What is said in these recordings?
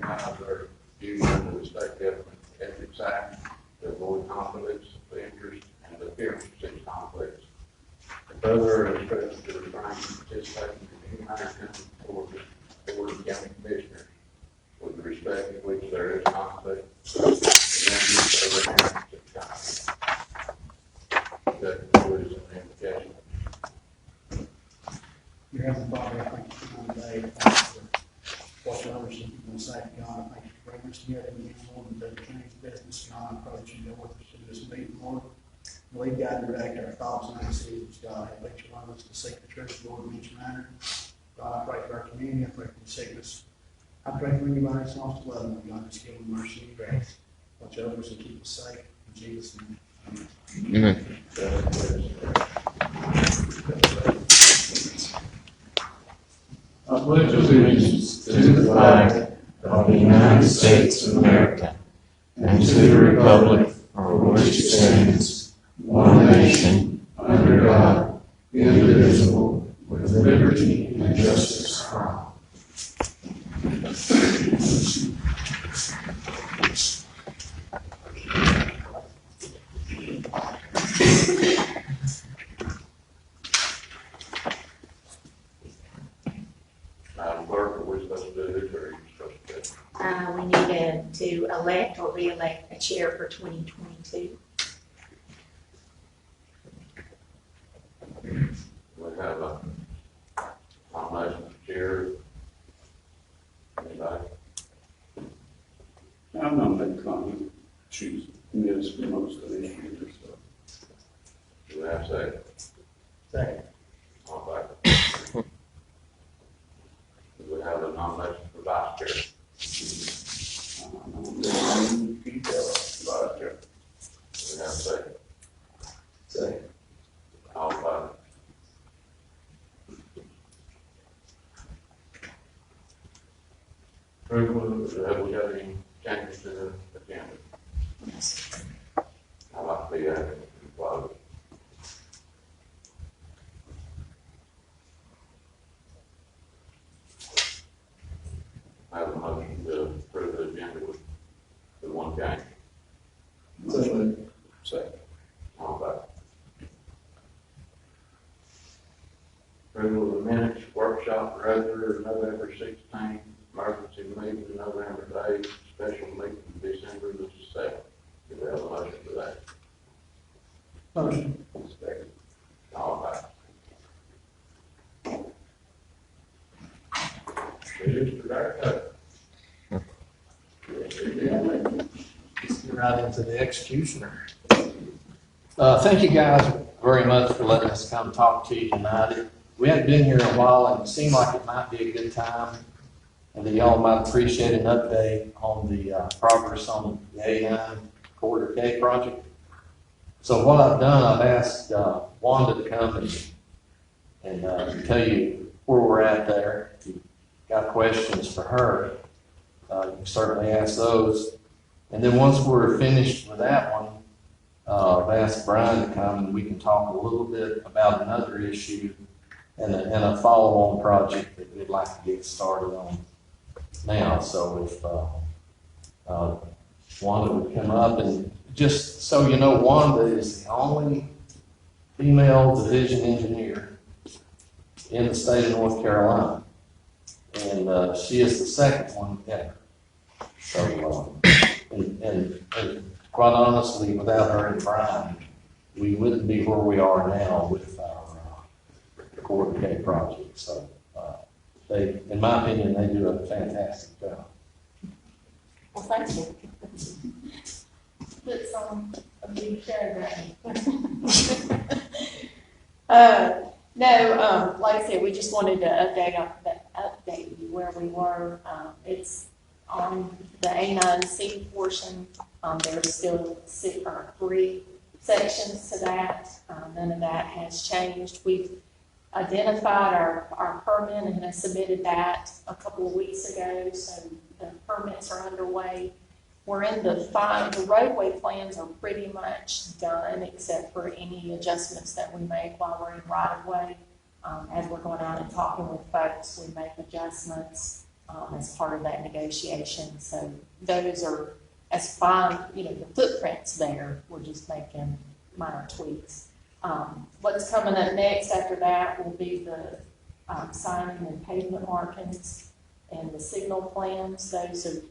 recognize their duty under the state government ethics act to avoid conflicts of interest and appearance of such conflicts. Further, are instructed to refrain from participating in any matter coming before the Board of County Commissioners with respect to which there is conflict. That concludes the invocation. Your Heavenly Father, I thank you for one day. I thank you for what others have been saying, God. I thank you for bringing us together again, Lord, and to change business. God, I approach you, Lord, to this meeting, Lord. Lead, God, and direct our thoughts and our decisions, God. Help each one of us to seek the truth, Lord, in each matter. God, I pray for our community. I pray for the sickness. I pray for anybody that's lost a loved one, God, just give them mercy and grace. Watch over us and keep us safe. In Jesus' name, amen. I pledge allegiance to the flag of the United States of America and to the republic for which it stands, one nation, under God, indivisible, with liberty and justice for all. Madam Clerk, are we supposed to do this, or are you supposed to do it? We need to elect or re-elect a chair for 2022. We have a nomination for chair. Anybody? I'm nominating Connie. She's missed most of the issues, so. Do we have a second? Second. All in favor? Do we have a nomination for vice chair? Pete Ellis, vice chair. Do we have a second? Second. All in favor? Have we got any changes to the agenda? I'd like to be added to close. I have a motion to approve the agenda with one change. Second. All in favor? Approval of the minutes, workshop, regular, November 16th, emergency meeting, November 8th, special meeting, December the 7th. Do we have a motion for that? Motion. Second. All in favor? Mr. Director. Let's get right into the executioner. Thank you guys very much for letting us come talk to you tonight. We hadn't been here in a while, and it seemed like it might be a good time, and that y'all might appreciate an update on the progress on the A9 Corridor K project. So what I've done, I've asked Wanda to come and tell you where we're at there. If you've got questions for her, you can certainly ask those. And then once we're finished with that one, I've asked Brian to come and we can talk a little bit about another issue and a follow-on project that we'd like to get started on now. So if Wanda would come up, and just so you know, Wanda is the only female division engineer in the state of North Carolina, and she is the second one ever. So, and quite honestly, without her and Brian, we wouldn't be where we are now with our Corridor K project. So, they, in my opinion, they do a fantastic job. Well, thank you. Puts on a big show, right? No, like I said, we just wanted to update you where we were. It's on the A9C portion. There's still 3 sections to that. None of that has changed. We've identified our permit and have submitted that a couple of weeks ago, so the permits are underway. We're in the roadway plans are pretty much done, except for any adjustments that we make while we're in right of way. As we're going out and talking with folks, we make adjustments. as part of that negotiation. So those are as fine, the footprint's there. We're just making minor tweaks. What's coming up next after that will be the signing and pavement markings and the signal plans. Those are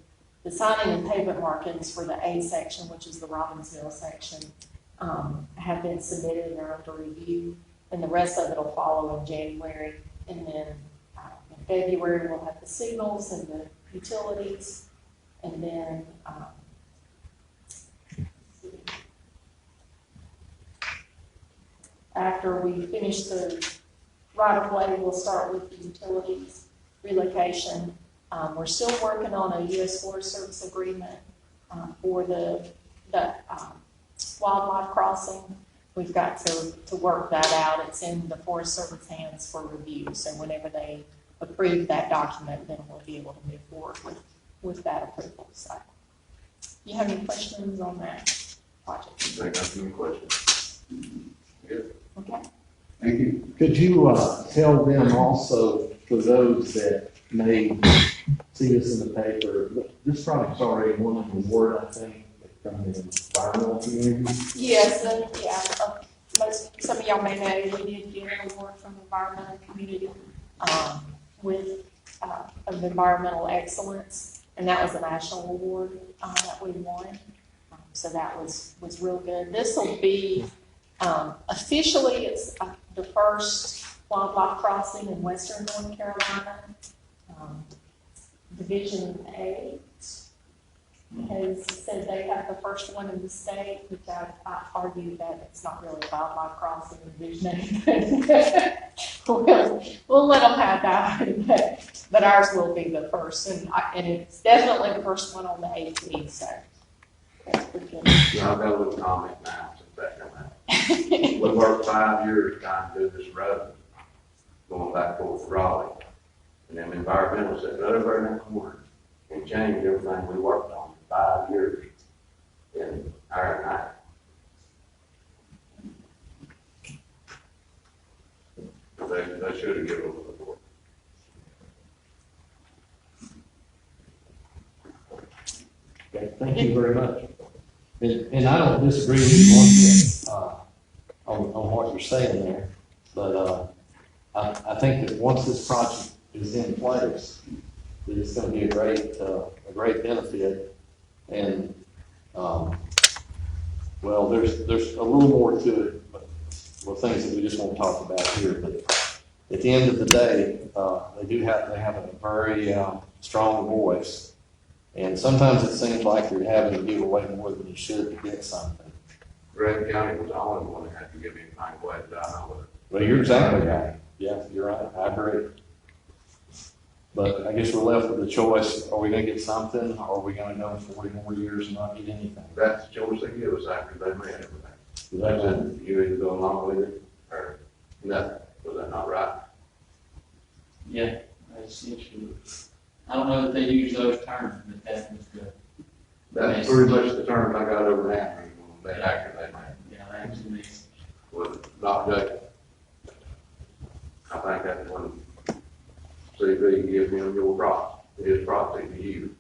the signing and pavement markings for the A section, which is the Robbinsville section, have been submitted and are under review, and the rest of it will follow in January. And then in February, we'll have the signals and the utilities, and then after we finish the right-of-way, we'll start with the utilities relocation. We're still working on a U.S. Forest Service agreement for the wildlife crossing. We've got to work that out. It's in the Forest Service hands for review. So whenever they approve that document, then we'll be able to move forward with that approval. So, you have any questions on that project? I got any questions? Good. Okay. Thank you. Could you tell them also, for those that may see this in the paper, this project's already won an award, I think, from the environmental community? Yes, and some of y'all may know we did get an award from the environmental community with of environmental excellence, and that was a national award that we won. So that was real good. This will be officially it's the first wildlife crossing in western North Carolina. Division 8 has said they have the first one in the state, which I argue that it's not really a wildlife crossing in Division 8. We'll let them have that, but ours will be the first, and it's definitely the first one on the AT, so that's pretty good. Yeah, I've got a little comment now since that came out. We worked 5 years trying to do this road, going back over to Raleigh. And them environmentalists said, right over in that corner, and changed everything we worked on in 5 years in our night. They should have given us a report. Okay, thank you very much. And I don't disagree with you one bit on what you're saying there, but I think that once this project is in place, that it's going to be a great benefit. And well, there's a little more to it, but things that we just won't talk about here. But at the end of the day, they have a very strong voice. And sometimes it seems like you're having to give away more than you should to get something. Grant County was the only one that had to give anything away that I know of. Well, you're exactly right. Yeah, you're right. I agree. But I guess we're left with the choice: are we going to get something, or are we going to go 40 more years and not get anything? That's the choice they give us after they made everything. Is They that right? said, you either go along with it or nothing. Was that not right? Yeah, that's interesting. I don't know that they use those terms, but that was good. That's pretty much the terms I got over now. That after they made. Yeah, that was amazing. Was not Jacob. I think that's when CV gives him your property, his property to you.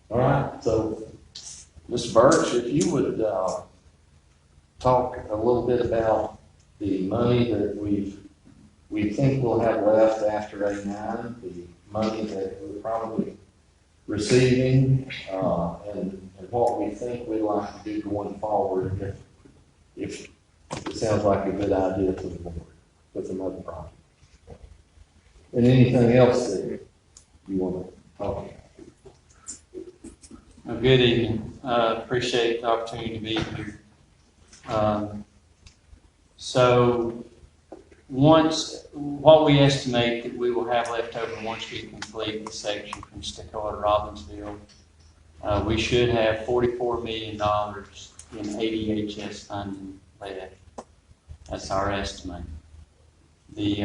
All right, so Ms. Birch, if you would talk a little bit about the money that we think we'll have left after A9, the money that we're probably receiving, and what we think we'd like to do going forward if it sounds like a good idea to the board with another project. And anything else that you want to talk about? Good evening. Appreciate the opportunity to be here. So what we estimate that we will have left over once we complete the section from Stickola to Robbinsville, we should have $44 million in ADHS funding left. That's our estimate. The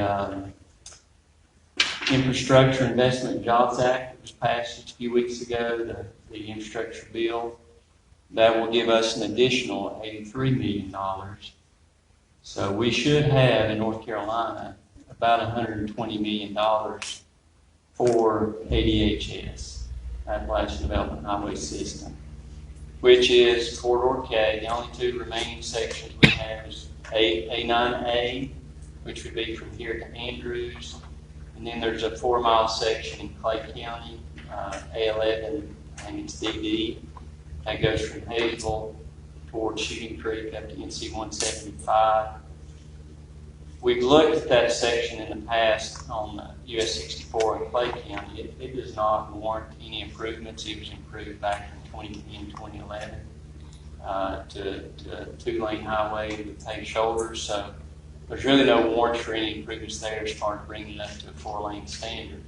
Infrastructure Investment and Jobs Act that was passed just a few weeks ago, the infrastructure bill, that will give us an additional $83 million. So we should have in North Carolina about $120 million for ADHS, Appalachian Development Highway System, which is Corridor K. The only two remaining sections we have is A9A, which would be from here to Andrews, and then there's a 4-mile section in Clay County, A11, and it's DD. That goes from Hayesville towards Shooting Creek up to NC 175. We've looked at that section in the past on US 64 in Clay County. It does not warrant any improvements. It was improved back in 2010, 2011 to a 2-lane highway with paved shoulders. So there's really no warrant for any improvements there as far as bringing it up to a 4-lane standard.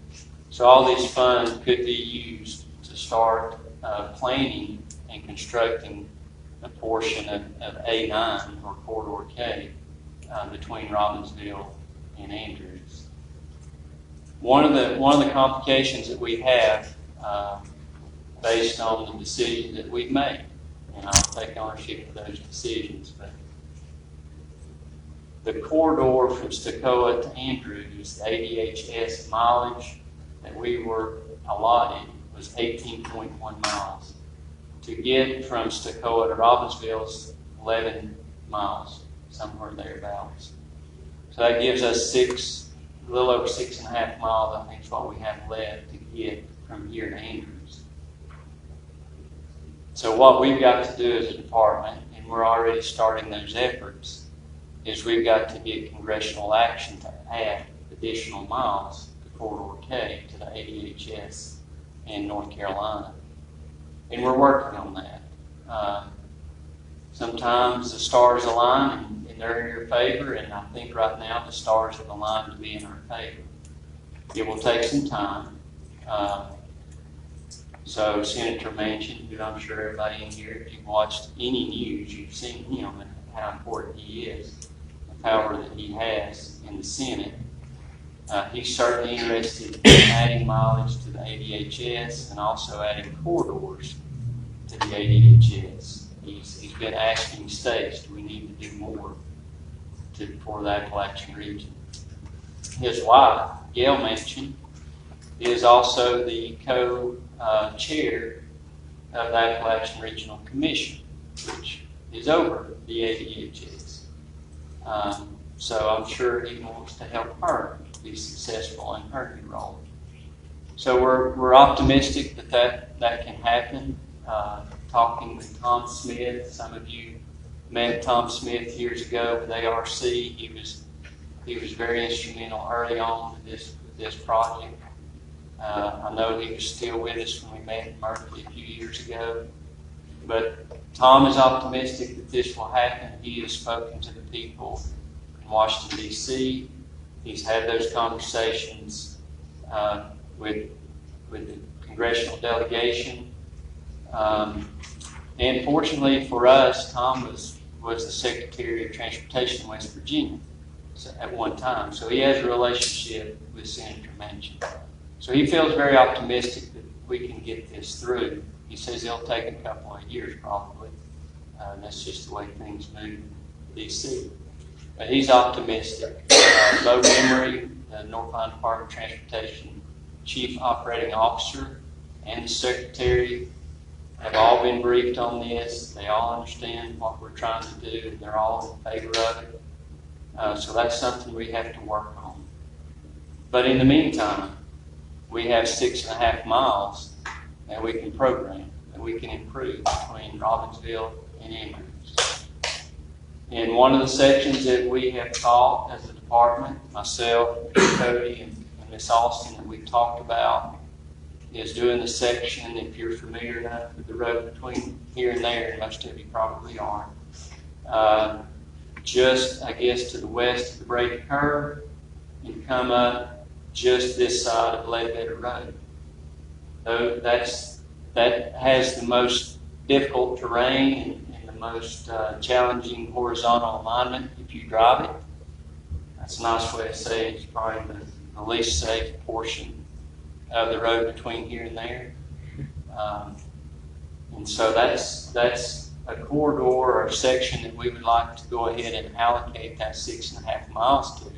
So all these funds could be used to start planning and constructing a portion of A9 or Corridor K between Robbinsville and Andrews. One of the complications that we have based on the decisions that we've made, and I'll take ownership of those decisions, but the corridor from Stocoa to Andrews, the ADHS mileage that we were allotted was 18.1 miles. To get from Stocoa to Robbinsville is 11 miles, somewhere thereabouts. So that gives us a little over 6.5 miles, I think is what we have left to get from here to Andrews. So what we've got to do as a department, and we're already starting those efforts, is we've got to get congressional action to add additional miles to Corridor K to the ADHS in North Carolina. And we're working on that. Sometimes the stars align and they're in your favor, and I think right now the stars have aligned to be in our favor. It will take some time. So Senator Manchin, who I'm sure everybody in here, if you've watched any news, you've seen him and how important he is, the power that he has in the Senate. He's certainly interested in adding mileage to the ADHS and also adding corridors to the ADHS. He's been asking states, do we need to do more for the Appalachian region? His wife, Gail Manchin, is also the co-chair of the Appalachian Regional Commission, which is over the ADHS. So I'm sure he wants to help her be successful in her new role. So we're optimistic that can happen. Talking with Tom Smith, some of you met Tom Smith years ago with ARC. He was very instrumental early on with this project. I know he was still with us when we met in Merkley a few years ago. But Tom is optimistic that this will happen. He has spoken to the people in Washington, D.C. He's had those conversations with the congressional delegation. And fortunately for us, Tom was the Secretary of Transportation in West Virginia at one time. So he has a relationship with Senator Manchin. So he feels very optimistic that we can get this through. He says it'll take a couple of years probably. That's just the way things move in D.C. But he's optimistic. Bo Emery, the North Carolina Department of Transportation Chief Operating Officer, and the Secretary have all been briefed on this. They all understand what we're trying to do, and they're all in favor of it. So that's something we have to work on. But in the meantime, we have 6.5 miles that we can program, that we can improve between Robbinsville and Andrews. And one of the sections that we have taught as a department, myself, Cody, and Miss Austin, that we've talked about, is doing the section, if you're familiar enough with the road between here and there, and most of you probably aren't, just, I guess, to the west of the Brady Curve, and come up just this side of Ledbetter Road. So that has the most difficult terrain and the most challenging horizontal alignment if you drive it. That's a nice way of saying it's probably the least safe portion of the road between here and there. And so that's a corridor or a section that we would like to go ahead and allocate that 6.5 miles to,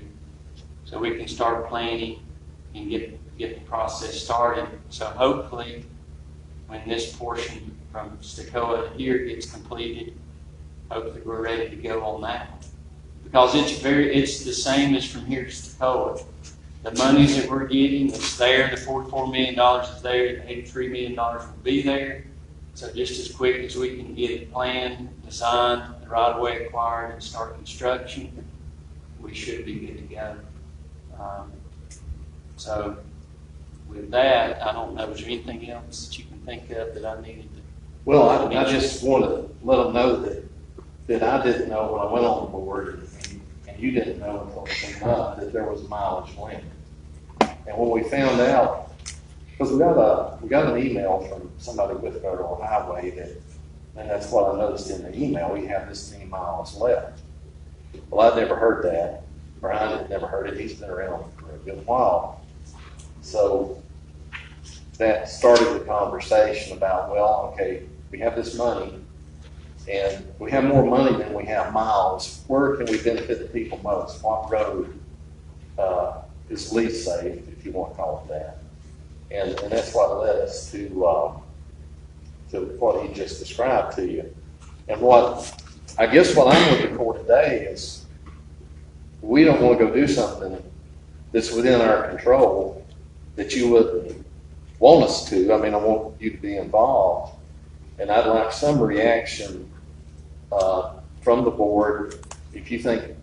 so we can start planning and get the process started. So hopefully, when this portion from Stokoe here gets completed, hopefully we're ready to go on that. Because it's the same as from here to Stokoe. The monies that we're getting, it's there, the $44 million is there, the $83 million will be there. So just as quick as we can get it planned, designed, the right of way acquired, and start construction, we should be good to go. So with that, I don't know, is there anything else that you can think of that I needed to? Well, I just want to let them know that I didn't know when I went on the board, and you didn't know until it came up, that there was a mileage limit. And when we found out, because we got an email from somebody with Federal Highway and that's what I noticed in the email, we have this many miles left. Well, I'd never heard that. Brian had never heard it. He's been around for a good while. So that started the conversation about, well, okay, we have this money, and we have more money than we have miles. Where can we benefit the people most? What road is least safe, if you want to call it that? And that's what led us to what he just described to you. And I guess what I'm looking for today is, we don't want to go do something that's within our control that you wouldn't want us to. I mean, I want you to be involved, and I'd like some reaction from the board if you think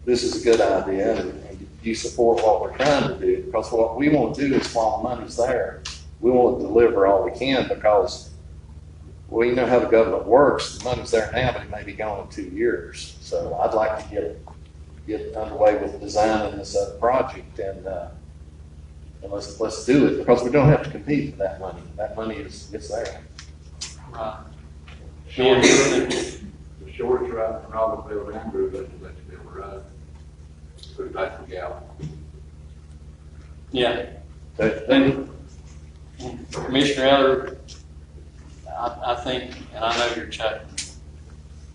this is a good idea and you support what we're trying to do. Because what we want to do is, while the money's there, we want to deliver all we can, because we know how the government works. The money's there now, but it may be gone in 2 years. So I'd like to get underway with designing this project, and let's do it, because we don't have to compete for that money. That money it's there. Right. The shortest route from Robbinsville to Andrew, let's build a road. Put it back to Gallup. Yeah. And Commissioner Eller, I think, and I know you're chuckling,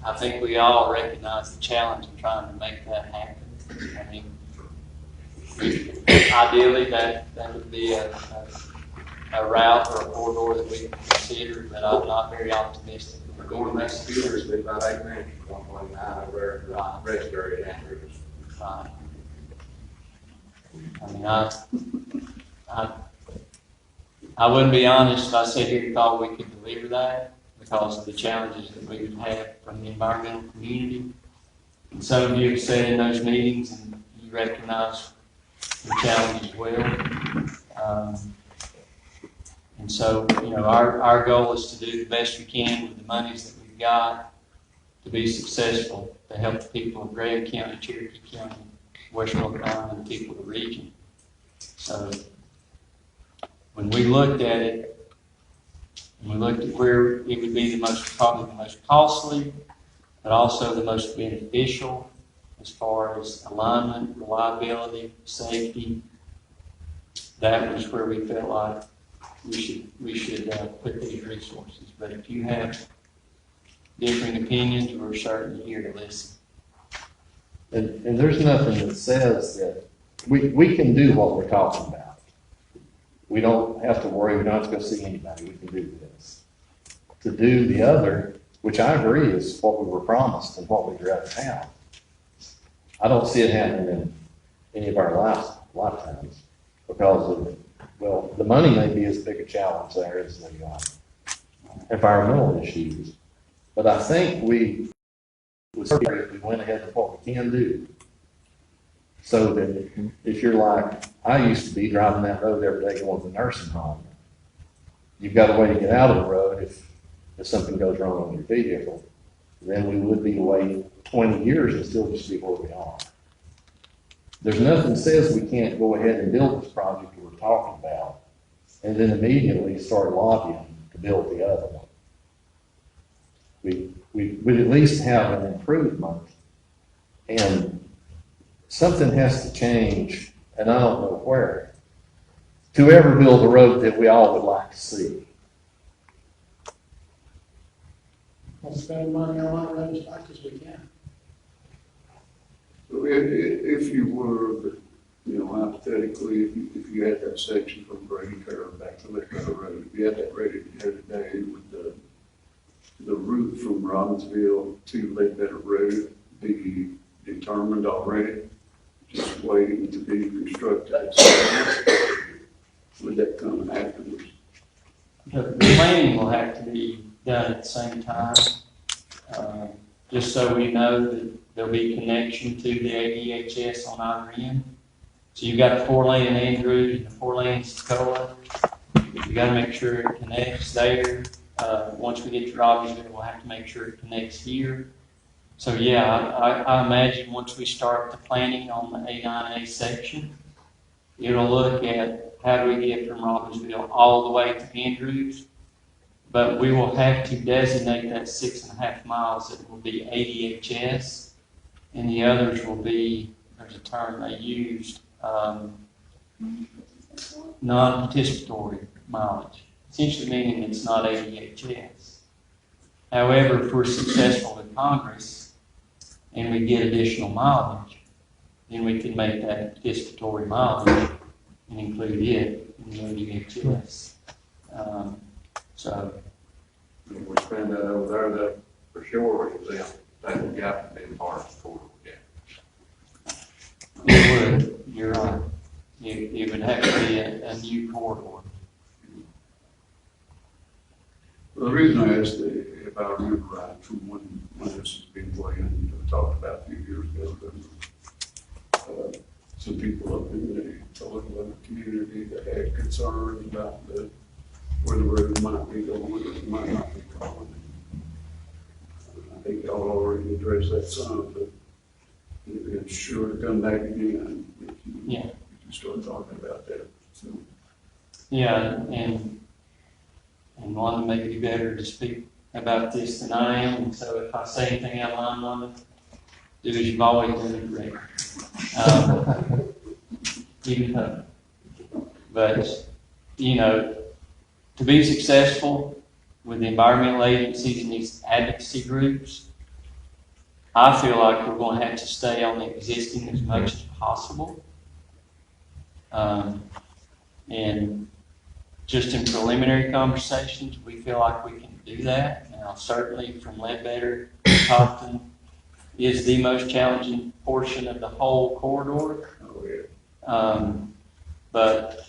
I think we all recognize the challenge in trying to make that happen. I mean, ideally, that would be a route or a corridor that we can consider, but I'm not very optimistic. Going next year is about 8 minutes from 129 over there, rest area down here. Right. I mean, I wouldn't be honest if I said here and thought we could deliver that, because of the challenges that we would have from the environmental community. And some of you have said in those meetings, and you recognize the challenge as well. And so, our goal is to do the best we can with the monies that we've got to be successful, to help the people of Graham County, Cherokee County, West North Carolina, and the people of the region. So, when we looked at it, and we looked at where it would be probably the most costly, but also the most beneficial as far as alignment, reliability, safety, that was where we felt like we should put these resources. But if you have differing opinions, we're certainly here to listen. And there's nothing that says that we can do what we're talking about. We don't have to worry. We don't have to go see anybody. We can do this. To do the other, which I agree is what we were promised and what we'd rather have. I don't see it happening in any of our lifetimes, because of, well, the money may be as big a challenge there as the environmental issues. But I think we would certainly, if we went ahead with what we can do. So that if you're like, I used to be driving that road every day going to the nursing home, you've got a way to get out of the road if something goes wrong with your vehicle. Then we would be to wait 20 years and still just be where we are. There's nothing that says we can't go ahead and build this project we're talking about and then immediately start lobbying to build the other one. We'd at least have an improvement, and something has to change, and I don't know where, to ever build a road that we all would like to see. We'll spend money on our roads as much as we can. So if you were, you know, hypothetically, if you had that section from Brady Curve back to Ledbetter Road, if you had that ready to go today, would the route from Robbinsville to Ledbetter Road be determined already? Just waiting to be constructed? Would that come afterwards? The planning will have to be done at the same time, just so we know that there'll be connection to the ADHS on either end. So you've got the 4-lane in Andrews and the 4-lane in Toccoa. You gotta make sure it connects there. Once we get to Robbinsville, we'll have to make sure it connects here. So yeah, I imagine once we start the planning on the A9A section, it'll look at how do we get from Robbinsville all the way to Andrews. But we will have to designate that 6.5 miles that will be ADHS, and the others will be, there's a term they used, non-participatory mileage, essentially meaning it's not ADHS. However, if we're successful in Congress and we get additional mileage, then we can make that participatory mileage and include it in the ADHS. So If we spend that over there, that for sure, that would have to be part of the total, yeah. it would, you're right. It would have to be a new corridor. Well, the reason I asked, if I remember right, from when this has been playing, talked about a few years ago, some people up in the local community that had concerns about where the road might be going, or it might not be going. I think y'all already addressed that some, but it's sure to come back again if you start talking about that. So. Yeah, and Wanda may be better to speak about this than I am, and so if I say anything out of line, Wanda, do as you've always done, Rick. Even though, but, you know, to be successful with the environmental agencies and these advocacy groups, I feel like we're going to have to stay on the existing as much as possible. And just in preliminary conversations, we feel like we can do that. Now, certainly from Ledbetter to Topton is the most challenging portion of the whole corridor. But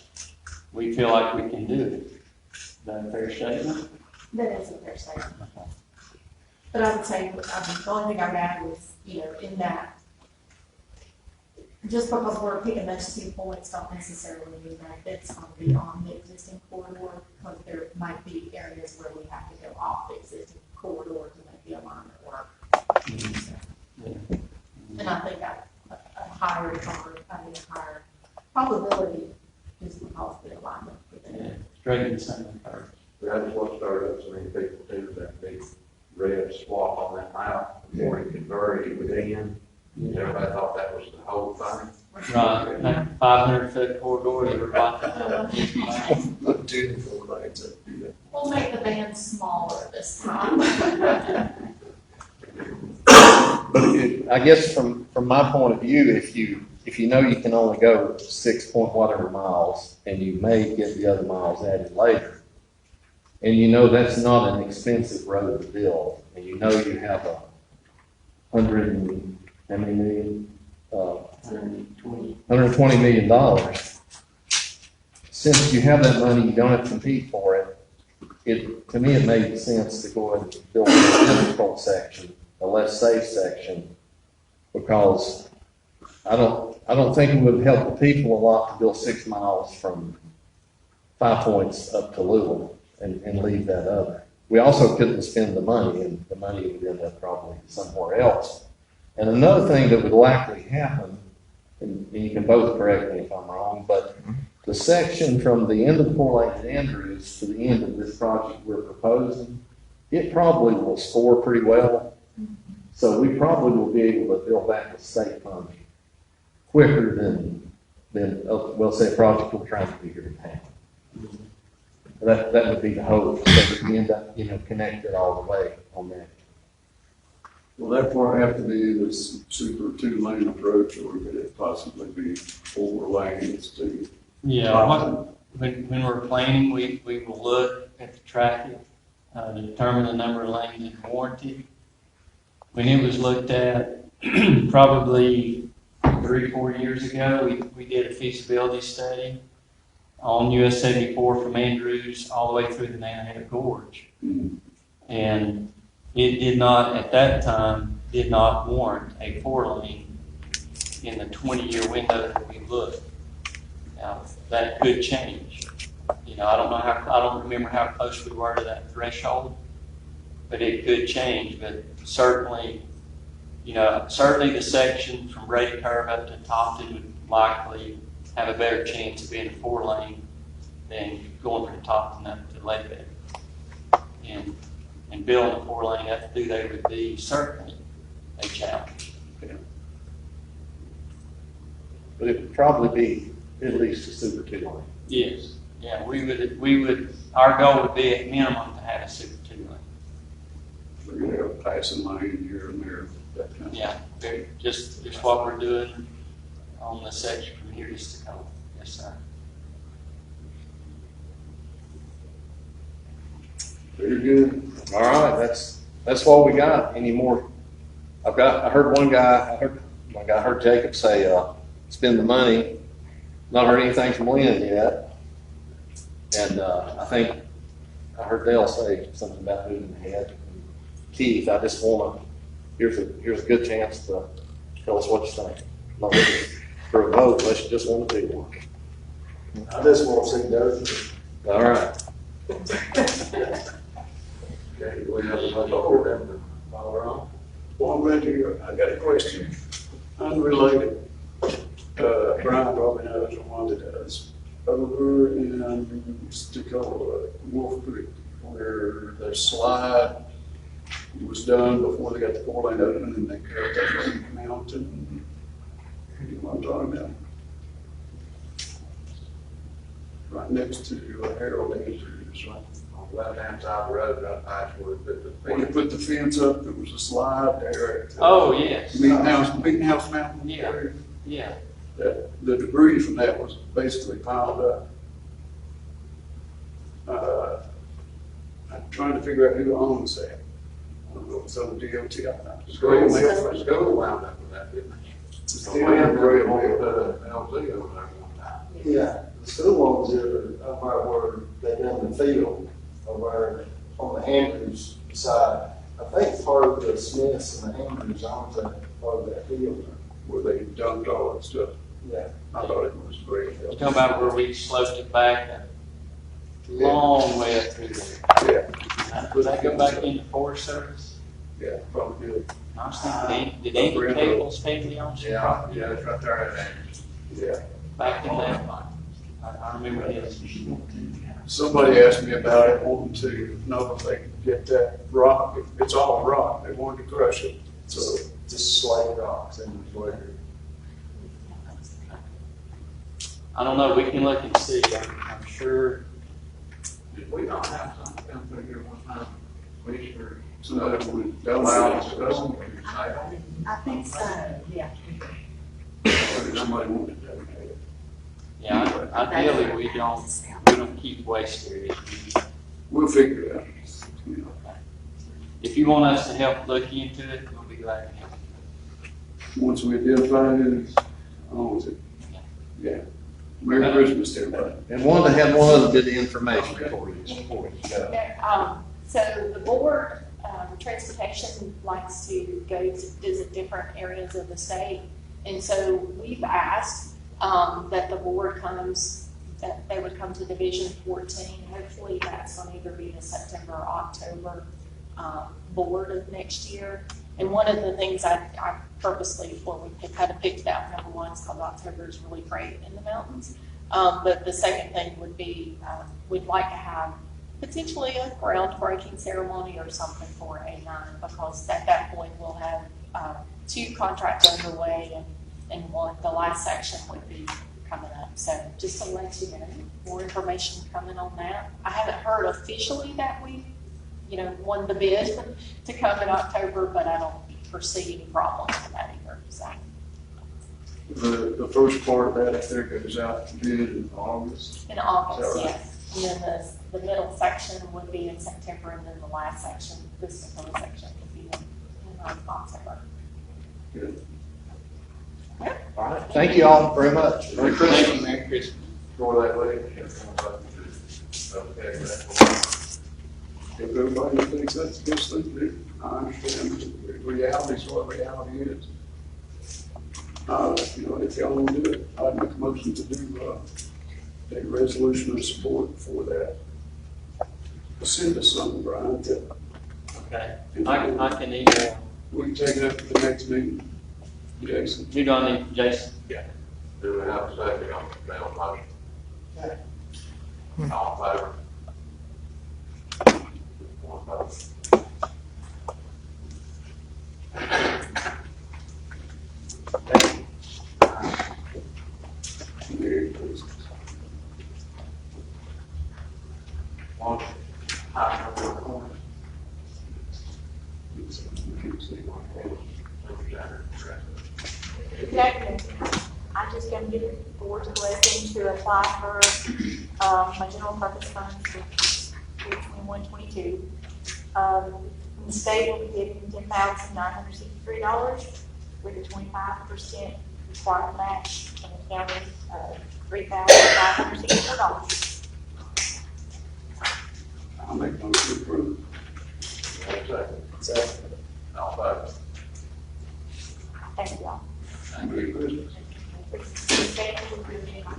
we feel like we can do it. Is that a fair statement? That is a fair statement. But I would say, the only thing I would add was, you know, in that, just because we're picking those 2 points don't necessarily mean that it's going to be on the existing corridor, because there might be areas where we have to go off the existing corridor to make the alignment work. Yeah. And I think a higher probability is because of the alignment. Yeah, straight in the center first. That's what started up so many people too, that big red swap on that map before you converted within. Everybody thought that was the whole thing. Right, that 500-foot corridor, you're right. We'll make the band smaller this time. But I guess from my point of view, if you know you can only go 6 point whatever miles, and you may get the other miles added later, and you know that's not an expensive road to build, and you know you have $120 million. Since you have that money, you don't have to compete for it. To me, it made sense to go ahead and build a difficult section, a less safe section, because I don't think it would help the people a lot to build 6 miles from 5 Points up to Louisville and leave that other. We also couldn't spend the money, and the money would end up probably somewhere else. And another thing that would likely happen, and you can both correct me if I'm wrong, but the section from the end of the 4-lane in Andrews to the end of this project we're proposing, it probably will score pretty well. So we probably will be able to build that with state funding quicker than we'll say a project we're trying to do here in town. That would be the hope, so that we end up, connected all the way on that Will that part have to be this super two-lane approach, or could it possibly be 4 lanes to? Yeah, when we're planning, we will look at the traffic, to determine the number of lanes in warranty. When it was looked at, probably 3-4 years ago, we did a feasibility study on US 74 from Andrews all the way through the Nantahala Gorge. And it did not, at that time, did not warrant a 4-lane in the 20-year window that we looked. Now, that could change. You know, I don't remember how close we were to that threshold, but it could change. But certainly, certainly the section from Brady Curve up to Topton would likely have a better chance of being a 4-lane than going from Topton up to Ledbetter. And building a 4-lane up through there would be certainly a challenge. But it would probably be at least a super 2-lane. Yes. Yeah, our goal would be at minimum to have a super 2-lane. We're gonna have a passing lane here and there, that kind of. Yeah, just what we're doing on the section from here to Tacoma. Yes, sir. Very good. All right, that's what we got. Any more? I heard Jacob say, spend the money. Not heard anything from Lynn yet. And I think I heard Dale say something about moving ahead. Keith, I just want to, here's a good chance to tell us what you think. Not looking for a vote unless you just want to do one. I just want to see those. All right. Okay, we have a motion for them to follow on. Well, I'm ready to, I got a question, unrelated. Brian probably knows, the one that does. Over in Tacoma, Wolf Creek, where the slide was done before they got the 4-lane open and they carried that mountain. You know what I'm talking about? Right next to Harold Andrews, right? On the left-hand side of the road, right past where they When they put the fence up, there was a slide there. Oh, yes. Meeting House Mountain. Yeah. Yeah. The debris from that was basically piled up. I'm trying to figure out who owns that. I don't know if it's on the DOT. School wound up with that, didn't they? It's So still we in had Bray to put Mill. the LZ over there one time. Yeah, the school ones are over where they done the field, over on the Andrews side. I think part of the Smiths and the Andrews owns that part of that field. Where they dumped all that stuff. Yeah. I thought it was great. You're talking about where we sloped it back a long way up through there. Yeah, Would that go back into Forest Service? yeah, probably good. I was thinking, did Andy Cable's family own some property Yeah, it's right there at that. Yeah. back in that? I remember his. Somebody asked me about it, wanting to know if they could get that rock. It's all rock. They wanted to crush it. So Just slate rocks in the way. I don't know, we can look and see, I'm sure. Did we not have something come through here one time? Commissioner, somebody would, that allowed was, us to go. I think so, yeah. somebody wanted to dedicate it. Yeah, ideally, we don't keep waste areas. We'll figure it out. You know. If you want us to help look into it, we'll be glad to help. Once we identify who owns it. Yeah. Merry Christmas to everybody. And Wanda had one other bit of information for you. Okay, so the board, transportation likes to go to visit different areas of the state. And so we've asked, that the board that they would come to Division 14. Hopefully that's going to either be the September or October, board of next year. And one of the things I purposely, we kind of picked out, number one, is called October is really great in the mountains. But the second thing would be, we'd like to have potentially a groundbreaking ceremony or something for A9, because at that point we'll have 2 contracts underway and the last section would be coming up. So just to let you know, more information coming on that. I haven't heard officially that we won the bid to come in October, but I don't foresee any problems with that either, so. The first part of that, I think, goes out to bid in August. In August, Is that right? yes. And then the middle section would be in September, and then the last section, this September section would be in October. Good. All right, thank you all very much. Merry Christmas. Thank you, Merry Christmas. For that way. Okay, If everybody thinks that's the best thing to do, I understand. Reality is what reality is. If y'all want to do it, I'd make a motion to do a resolution of support for that. Send us something, Brian. Okay, I can email, We can take it up at the next meeting. Jason? you don't need Jason? Do we have a second on the bill motion? All in favor? One opposed. Merry Christmas. One, item number one. Good afternoon. I just going to give the board's blessing to apply for my general purpose funds for 21-22. The state will be giving $10,963 with a 25% required match, and the county $3,564. I'll make a motion to approve. Second. All in favor? Thank you all. Merry Christmas. The state will be giving my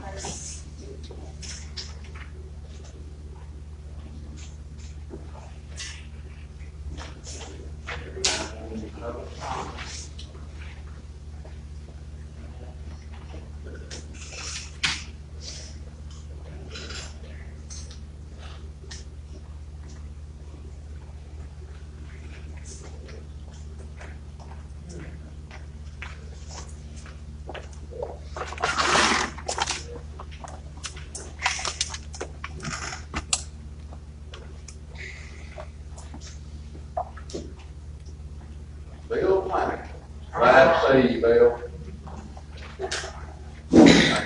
Bill Planning. Glad to see you, Bill.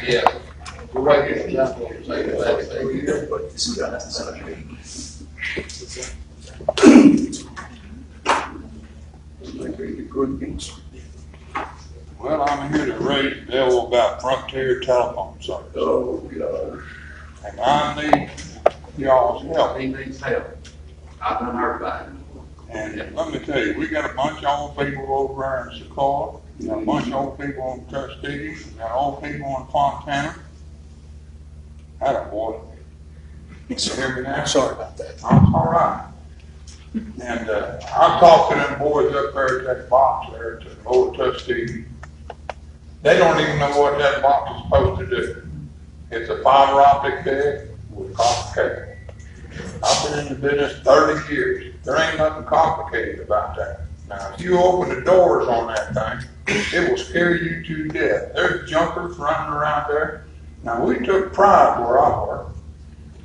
Yeah. We're waiting for Jeff to say that. Well, I'm here to raise the devil about Frontier Telephone Service. Oh, God. And I need y'all's help. He needs help. I've done heard about it. And let me tell you, we got a bunch of old people over there in Sequoia, we got a bunch of old people in Tuskegee, we got old people in Fontana. That a boy. You hear me now? Sorry about that. That's all right. And I talked to them boys up there at that box there at the old Tuskegee. They don't even know what that box is supposed to do. It's a fiber optic bed with copper cable. I've been in the business 30 years. There ain't nothing complicated about that. Now, if you open the doors on that thing, it will scare you to death. There's jumpers running around there. Now, we took pride where I work,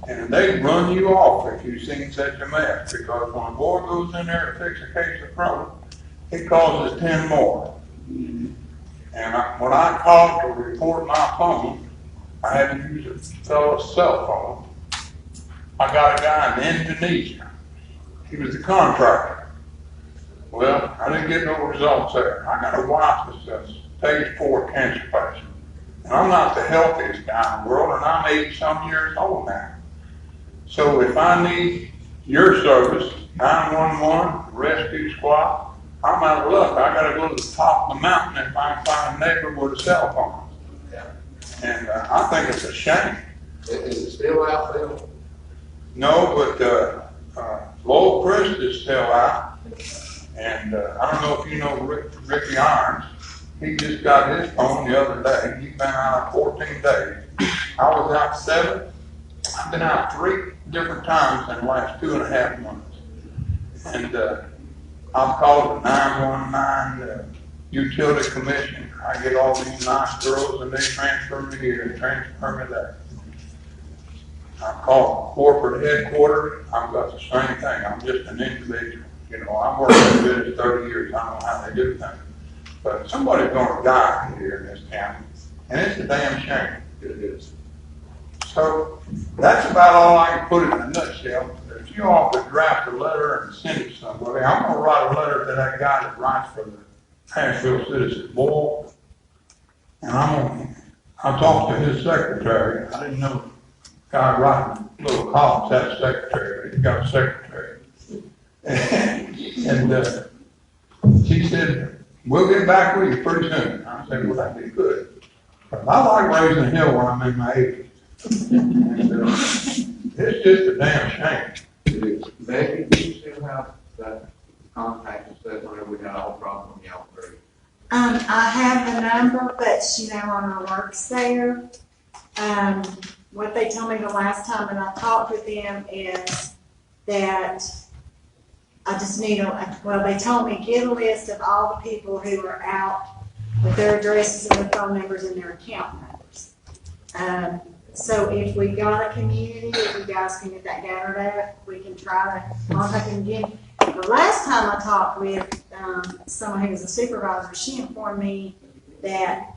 and they run you off if you've seen such a mess, because when a boy goes in there to fix a case of trouble, it causes 10 more. And when I called to report my phone, I had to use a fellow's cell phone. I got a guy in Indonesia. He was the contractor. Well, I didn't get no results there. I got a wife that's a stage 4 cancer patient. And I'm not the healthiest guy in the world, and I'm 80-some years old now. So if I need your service, 911, rescue squad, I'm out of luck. I gotta go to the top of the mountain if I can find a neighbor with a cell phone. And I think it's a shame. Is it still out there? No, but Lowell Crest is still out. And I don't know if you know Ricky Irons. He just got his phone the other day. He's been out 14 days. I was out 7. I've been out 3 different times in the last 2.5 months. And I've called the 919 utility commission. I get all these nice girls and they transfer me here and transfer me there. I call corporate headquarters. I've got the same thing. I'm just an individual. you know, I've worked in business 30 years, I don't know how they do things. But somebody's gonna die here in this county, and it's a damn shame. It is. So, that's about all I can put in a nutshell. If you all could draft a letter and send it to somebody, I'm gonna write a letter to that guy that writes for the Asheville Citizen Bull. And I talked to his secretary. I didn't know the guy writing little columns had a secretary. He's got a secretary. And she said, we'll get back with you pretty soon. I said, well, that'd be good. But I like raising hell when I'm in my 80s. And, it's just a damn shame. It is. Becky, do you still have that contact and stuff whenever we got all problems on y'all three? I have the number, but she no longer works there. What they told me the last time when I talked with them is that I just need they told me get a list of all the people who are out with their addresses and their phone numbers and their account numbers. So if we got a community, if you guys can get that gathered up, we can try to contact them again. The last time I talked with someone who was a supervisor, she informed me that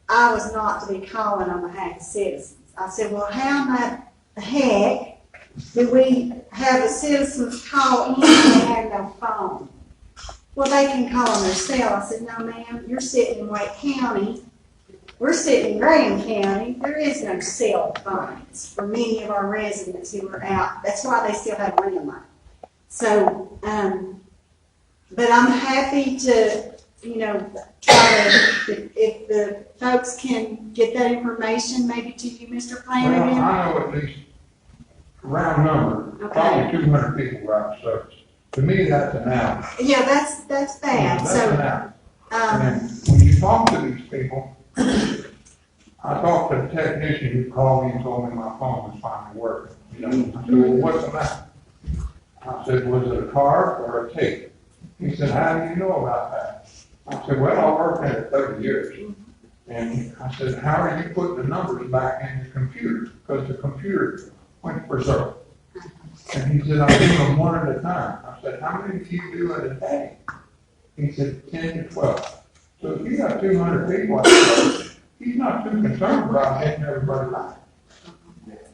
I was not to be calling on behalf of citizens. I said, well, how the heck do we have the citizens call in when they have no phone? Well, they can call on their cell. I said, no, ma'am, you're sitting in Wake County. We're sitting in Graham County. There is no cell phones for many of our residents who are out. That's why they still have landline. So, but I'm happy to, try to, if the folks can get that information, maybe to you, Mr. Planner. Well, I know at least round number, Okay. probably 200 people were out of service. To me, that's an out. Yeah, that's bad. That's So, an out. And when you talk to these people, I talked to the technician who called me and told me my phone was finally working. I said, well, what's the matter? I said, was it a card or a tape? He said, how do you know about that? I said, well, I worked at it 30 years. And I said, how are you putting the numbers back in the computer? Because the computer went for zero. And he said, I do them one at a time. I said, how many do you do in a day? He said, 10 to 12. So if you got 200 people out there, he's not too concerned about getting everybody right.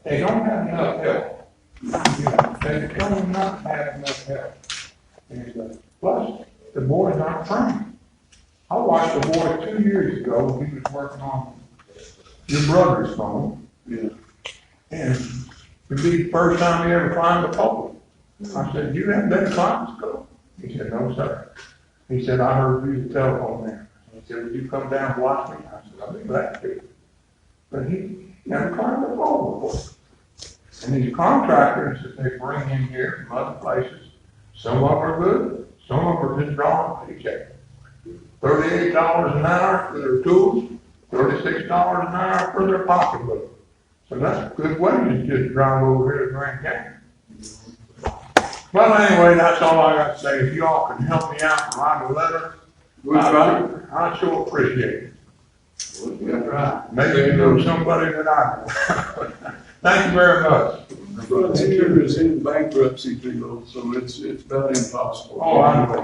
They don't have enough help. They don't not have enough help. And, plus, the boys aren't trained. I watched the boy 2 years ago. He was working on your brother's phone. Yeah. And it'd be the first time he ever climbed a pole. I said, you haven't been to climbing school? He said, no, sir. He said, I heard you use the telephone there. He said, would you come down and watch me? I said, I'll be glad to. But he never climbed a pole before. And these contractors that they bring in here from other places, some of them are good, some of them are just drawing a paycheck. $38 an hour for their tools, $36 an hour for their pocketbook. So that's good wages just to drive over here to Grand Canyon. Well, anyway, that's all I got to say. If you all can help me out and write a letter, I sure appreciate it. That's right. Maybe you know somebody that I know. Thank you very much. Frontier is in bankruptcy deal, so it's about impossible. Oh, I know.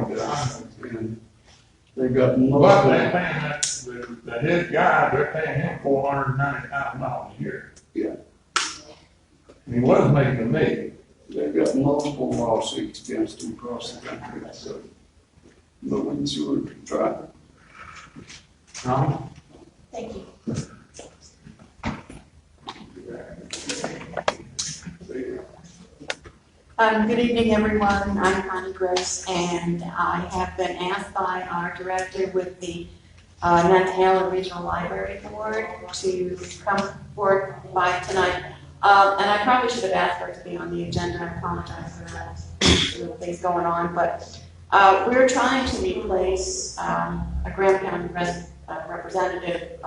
And they got But multiple, they're paying the head guy, they're paying him $490,000 a year. Yeah. And he was making a million. they've got multiple lawsuits against them across the country, so. But we can see what we can try. Thank you. Good evening, everyone. I'm Connie Gross, and I have been asked by our director with the Nantahala Regional Library Board to come forward by tonight. And I probably should have asked her to be on the agenda. I apologize for that. Little things going on, but we're trying to replace a Graham County representative,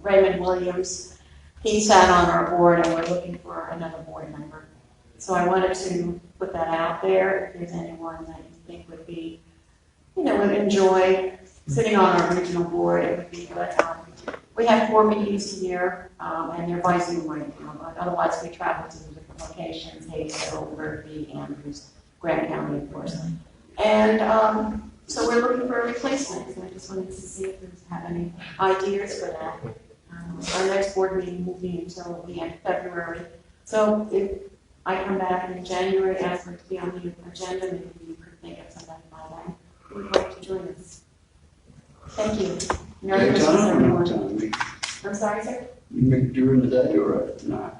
Raymond Williams. He sat on our board, and we're looking for another board member. So I wanted to put that out there. If there's anyone that you think would be, would enjoy sitting on our regional board, it would be good. We have 4 meetings a year, and they're by Zoom right now. But otherwise, we travel to different locations: Hayesville, Murphy, Andrews, Graham County, of course. And, so we're looking for a replacement, so I just wanted to see if you have any ideas for that. Our next board meeting will be until the end of February. So if I come back in January, ask for it to be on the agenda, maybe you could think of somebody by then who would like to join us. Thank you. Merry Christmas, Daytime or everyone. nighttime? I'm sorry, sir? You mean during the day or at night?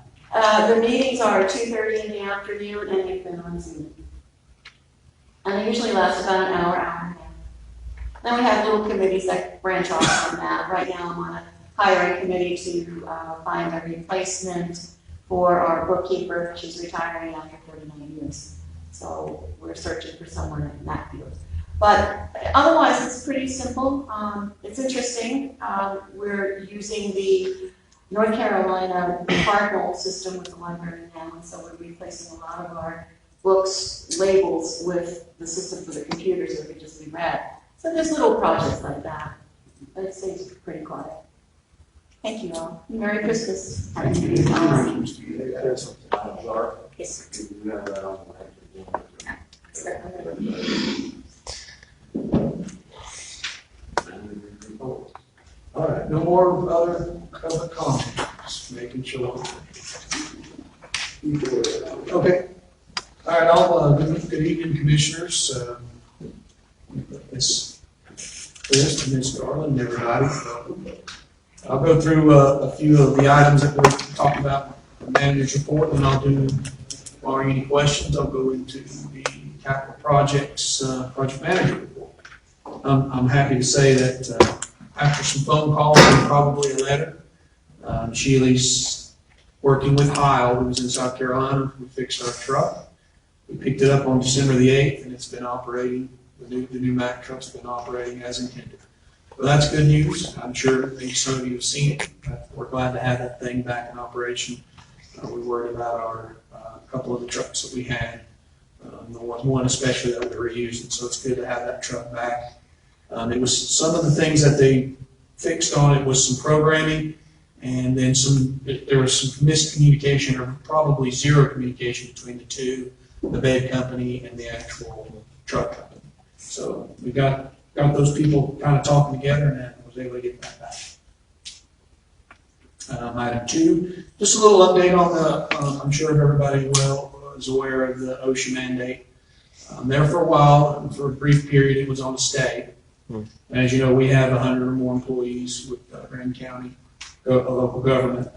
The meetings are 2:30 in the afternoon, and they've been on Zoom. And they usually last about an hour, hour and a half. Then we have little committees that branch off from that. Right now, I'm on a hiring committee to find a replacement for our bookkeeper. She's retiring after 39 years. So we're searching for someone in that field. But otherwise, it's pretty simple. It's interesting. We're using the North Carolina Cardinal system with the library now, and so we're replacing a lot of our books labels with the system for the computers that could just be read. So there's little projects like that, but it stays pretty quiet. Thank you all. Merry Christmas. Happy New Year. Yes. You have that on the All right, no more other public comments, making sure. Okay. All right, good evening, commissioners. Ms. Chris and Ms. Garland, everybody. I'll go through a few of the items that we'll talk about in the manager's report, and I'll do, barring any questions, I'll go into the capital projects, project manager report. I'm happy to say that after some phone calls and probably a letter, Sheely's working with Heil, who was in South Carolina. We fixed our truck. We picked it up on December the 8th, and it's been operating. The new Mack truck's been operating as intended. Well, that's good news. I'm sure maybe some of you have seen it. We're glad to have that thing back in operation. We worried about our couple of the trucks that we had, the one especially that we were using. So it's good to have that truck back. It was some of the things that they fixed on it was some programming, and then there was some miscommunication, or probably zero communication between the two, the bed company and the actual truck company. So we got those people kind of talking together, and then was able to get that back. Item 2, just a little update on the, I'm sure everybody is aware of the OSHA mandate. There for a while, for a brief period, it was on a stay. As you know, we have 100 or more employees with Grand County local government.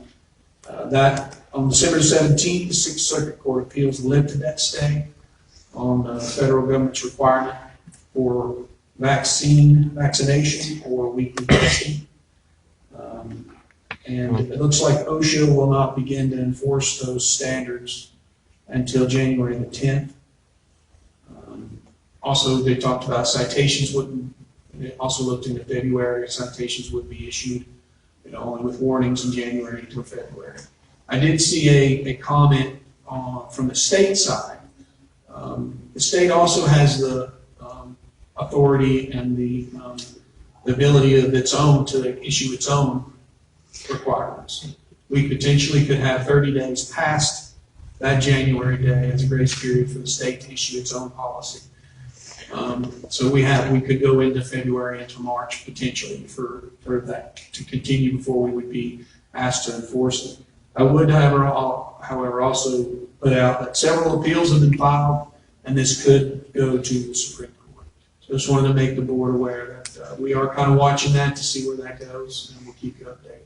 That on December 17th, the 6th Circuit Court of Appeals lifted that stay on the federal government's requirement for vaccination or weekly testing. And it looks like OSHA will not begin to enforce those standards until January the 10th. Also, they talked about citations they also looked into February. Citations would be issued, only with warnings in January until February. I did see a comment from the state side. The state also has the authority and the ability of its own to issue its own requirements. We potentially could have 30 days past that January day as a grace period for the state to issue its own policy. So we could go into February into March potentially for that to continue before we would be asked to enforce it. I would, however, also put out that several appeals have been filed, and this could go to the Supreme Court. So just wanted to make the board aware that we are kind of watching that to see where that goes, and we'll keep you updated.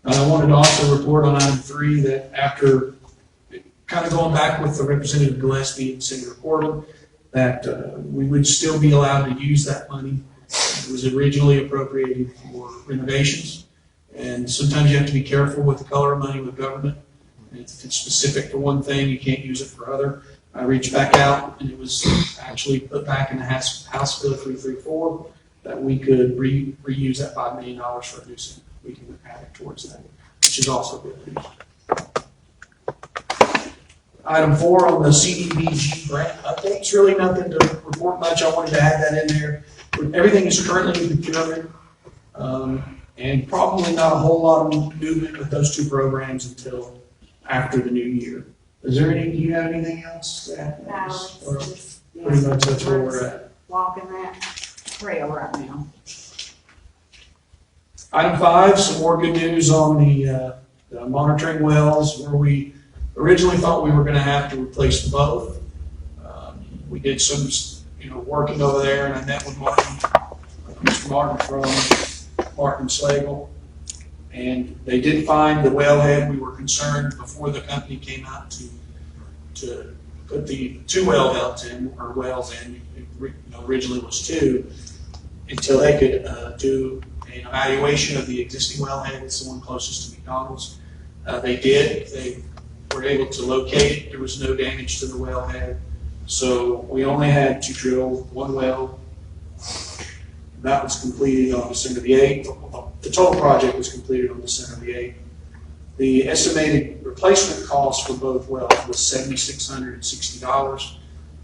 I wanted to also report on item 3 that after kind of going back with the Representative Gillespie and Senator Corbin, that we would still be allowed to use that money. It was originally appropriated for renovations, and sometimes you have to be careful with the color of money with government. And if it's specific to one thing, you can't use it for other. I reached back out, and it was actually put back in the House Bill 334 that we could reuse that $5 million for a new center. We can add it towards that, which is also good news. Item 4 on the CDBG grant updates, really nothing to report much. I wanted to add that in there. Everything is currently in procurement, and probably not a whole lot of movement with those 2 programs until after the new year. Is there any, do you have anything else to add? No, it's Or just, pretty much that's where we're we're just at. walking that trail right now. Item 5, some more good news on the monitoring wells, where we originally thought we were gonna have to replace both. We did some, working over there, and I met with Mr. Martin from Martin Slagle. And they did find the wellhead. We were concerned before the company came out to put the 2 wells in, it originally was 2, until they could do an evaluation of the existing wellhead. It's the one closest to McDonald's. They did. They were able to locate it. There was no damage to the wellhead. So we only had to drill 1 well. That was completed on December the 8th. The total project was completed on December the 8th. The estimated replacement cost for both wells was $7,660.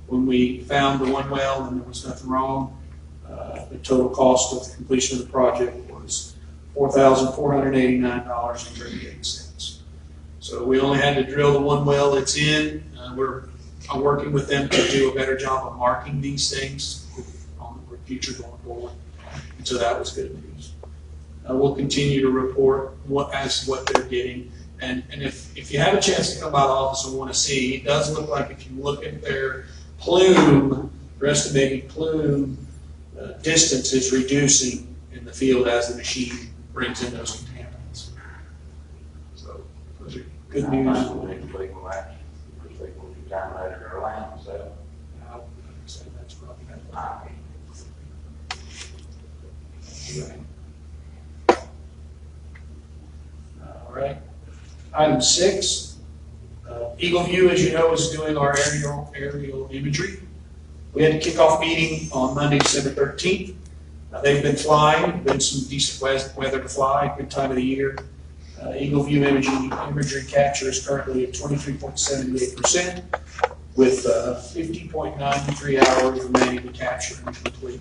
When we found the 1 well and there was nothing wrong, the total cost of the completion of the project was $4,489.38. So we only had to drill the 1 well that's in. I'm working with them to do a better job of marking these things on the future going forward. And so that was good news. We'll continue to report what they're getting. And if you have a chance to come by the office and want to see, it does look like if you look at their plume, their estimated plume distance is reducing in the field as the machine brings in those contaminants. So those are good news. I think we need legal action for people who contaminated our land, so. I would say that's probably I all right. Item 6, Eagle View, as you know, is doing our aerial imagery. We had a kickoff meeting on Monday, December 13th. They've been flying, been some decent weather to fly, good time of the year. Eagle View imagery capture is currently at 23.78%, with 50.93 hours remaining to capture and complete.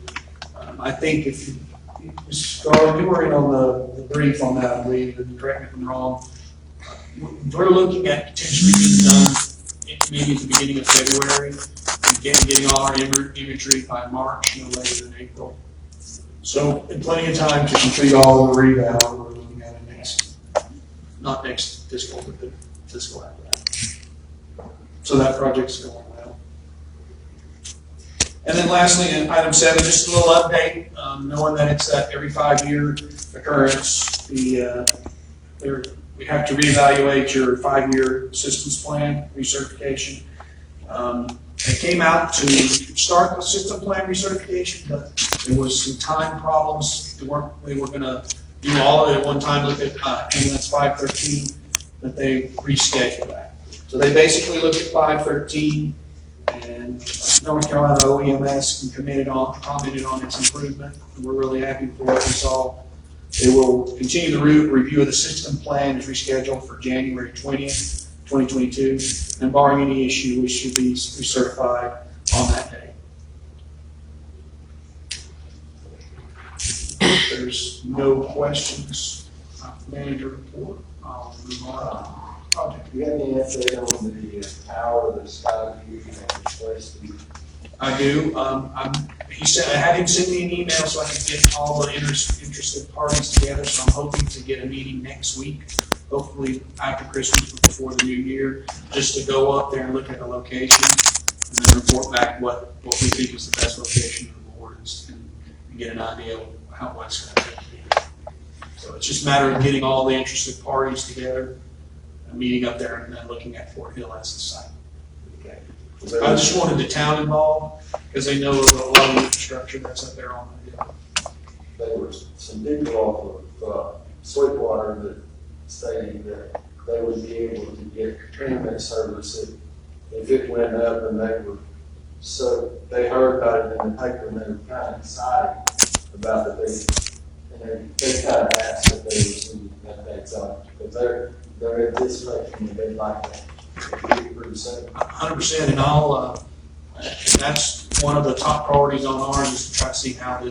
I think if you, Scarlett, you were in on the brief on that, I believe, and correct me if I'm wrong. We're looking at potentially being done maybe at the beginning of February, and getting all our imagery by March, no later than April. So, plenty of time to complete all the reval we're looking at not next fiscal, but the fiscal after that. So that project's going well. And then lastly, in item 7, just a little update, knowing that it's that every 5-year occurrence, we have to reevaluate your 5-year systems plan recertification. They came out to start the system plan recertification, but there was some time problems. They were going to do all of it at one time, look at ambulance 513, but they rescheduled that. So they basically looked at 513, and North Carolina OEMS commented on its improvement. And we're really happy with what we saw. They will continue the review of the system plan is rescheduled for January 20th, 2022, and barring any issue, we should be recertified on that day. If there's no questions, manager report, I'll move on. Project. Do you have any update on the tower that's Skyview and Westview? I do. He said I had him send me an email so I could get all the interested parties together. So I'm hoping to get a meeting next week, hopefully after Christmas, but before the new year, just to go up there and look at the location and then report back what we think is the best location for the board and get an idea of how what's going to be. So it's just a matter of getting all the interested parties together, and meeting up there and then looking at Fort Hill as the site. Okay. I just wanted the town involved because they know of a lot of infrastructure that's up there on the hill. There were some people off of Sweetwater that stated that they would be able to get treatment service if it went up, and they heard about it in the paper and they were kind of excited about the thing. And they kind of asked if there was some updates on it, because they're anticipating that they'd like that to be pretty soon. 100%, and I'll, that's one of the top priorities on ours is to try to see how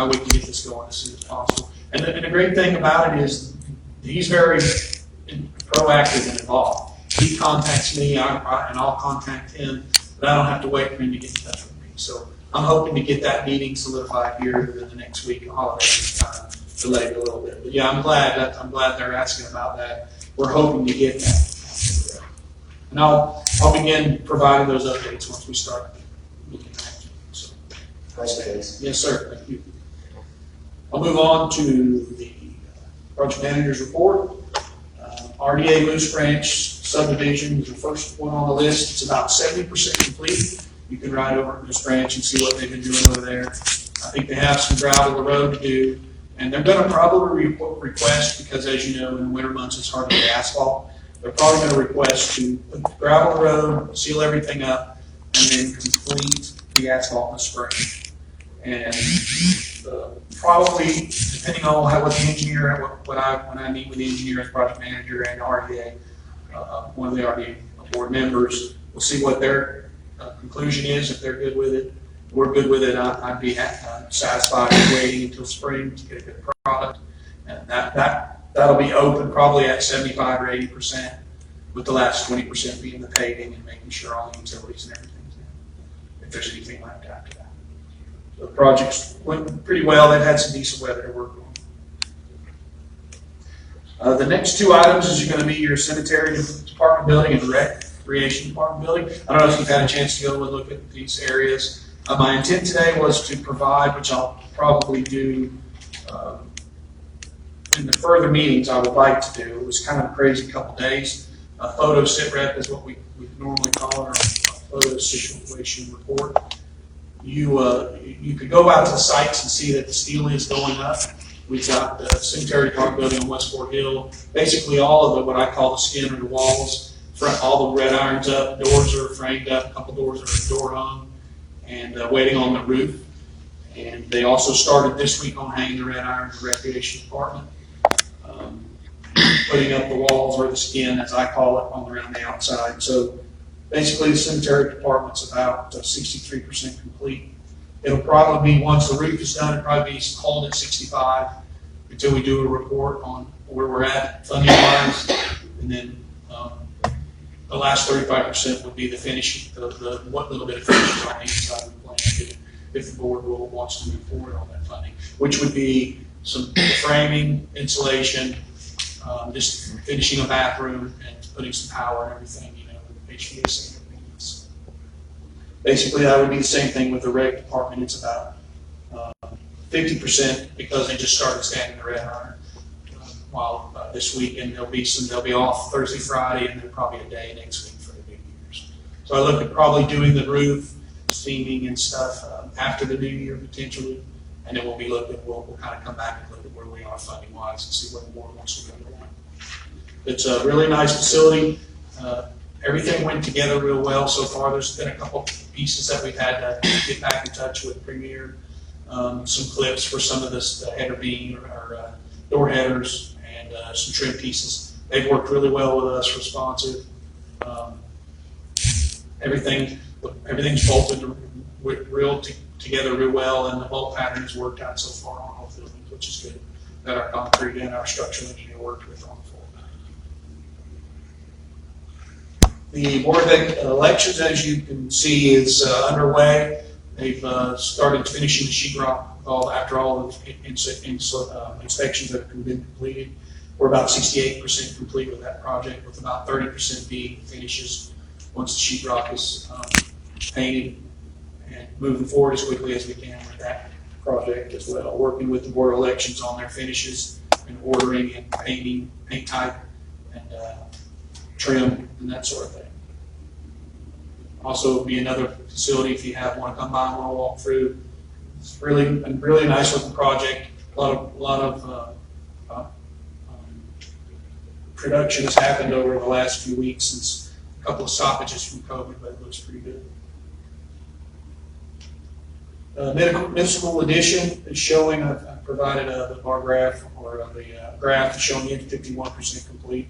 we can get this going as soon as possible. And the great thing about it is he's very proactive and involved. he contacts me, and I'll contact him, but I don't have to wait for him to get in touch with me. So I'm hoping to get that meeting solidified here within the next week. Holidays kind of delayed a little bit, but yeah, I'm glad they're asking about that. We're hoping to get that, and I'll begin providing those updates once we start looking at it. So, Thanks, yes, sir. Thank you. I'll move on to the project manager's report. RDA Moose Branch subdivision is the first one on the list. It's about 70% complete. You can ride over to Moose Branch and see what they've been doing over there. I think they have some gravel of the road to do, and they're going to probably request, because as you know, in the winter months it's hard to get asphalt. They're probably going to request to put the gravel road, seal everything up, and then complete the asphalt in the spring. And probably, depending on what the engineer, when I meet with the engineer as project manager and RDA, one of the RDA board members, we'll see what their conclusion is. If they're good with it, we're good with it. I'd be satisfied with waiting until spring to get a good product, and that'll be open probably at 75 or 80%, with the last 20% being the paving and making sure all the utilities and everything's in. If there's anything left after that. The projects went pretty well. They've had some decent weather to work on. The next two items is going to be your cemetery department building and recreation department building. I don't know if you've had a chance to go and look at these areas. My intent today was to provide, which I'll probably do in the further meetings I would like to do. It was kind of a crazy couple days. A photo sit rep is what we normally call our photo situation report. You could go out to the sites and see that the steel is going up. We've got the cemetery department building on West Fort Hill. Basically all of the, what I call the skin or the walls, all the red irons up, doors are framed up, a couple doors are door hung, and waiting on the roof. And they also started this week on hanging the red iron in the recreation department. Putting up the walls or the skin, as I call it, on around the outside. So basically the cemetery department's about 63% complete. It'll probably be, once the roof is done, it'll probably be holding at 65 until we do a report on where we're at funding wise. And then the last 35% would be the finishing, what little bit of finishing on the inside of the plant, if the board wants to move forward on that funding, which would be some framing, insulation, just finishing a bathroom and putting some power and everything, HVAC and everything else. Basically, that would be the same thing with the rec department. It's about 50% because they just started standing the red iron this week, and they'll be off Thursday, Friday, and then probably a day next week for the New Year's. So I look at probably doing the roof, steaming and stuff after the New Year potentially, and then we'll kind of come back and look at where we are funding wise and see where the board wants to go. It's a really nice facility. Everything went together real well so far. There's been a couple pieces that we've had to get back in touch with Premier. Some clips for some of the header beam or door headers and some trim pieces. They've worked really well with us, responsive. Everything's bolted together real well, and the bolt pattern has worked out so far on all buildings, which is good. That our concrete and our structural engineer worked with on the floor. The board elections, as you can see, is underway. They've started finishing the sheetrock after all the inspections that have been completed. We're about 68% complete with that project, with about 30% being finishes once the sheetrock is painted, and moving forward as quickly as we can with that project as well. Working with the board of elections on their finishes and ordering and painting, paint type, and trim and that sort of thing. Also, be another facility if you want to come by and want to walk through. It's really nice looking project. A lot of production has happened over the last few weeks since a couple of stoppages from COVID, but it looks pretty good. Municipal addition is showing. I've provided the bar graph or the graph showing it 51% complete.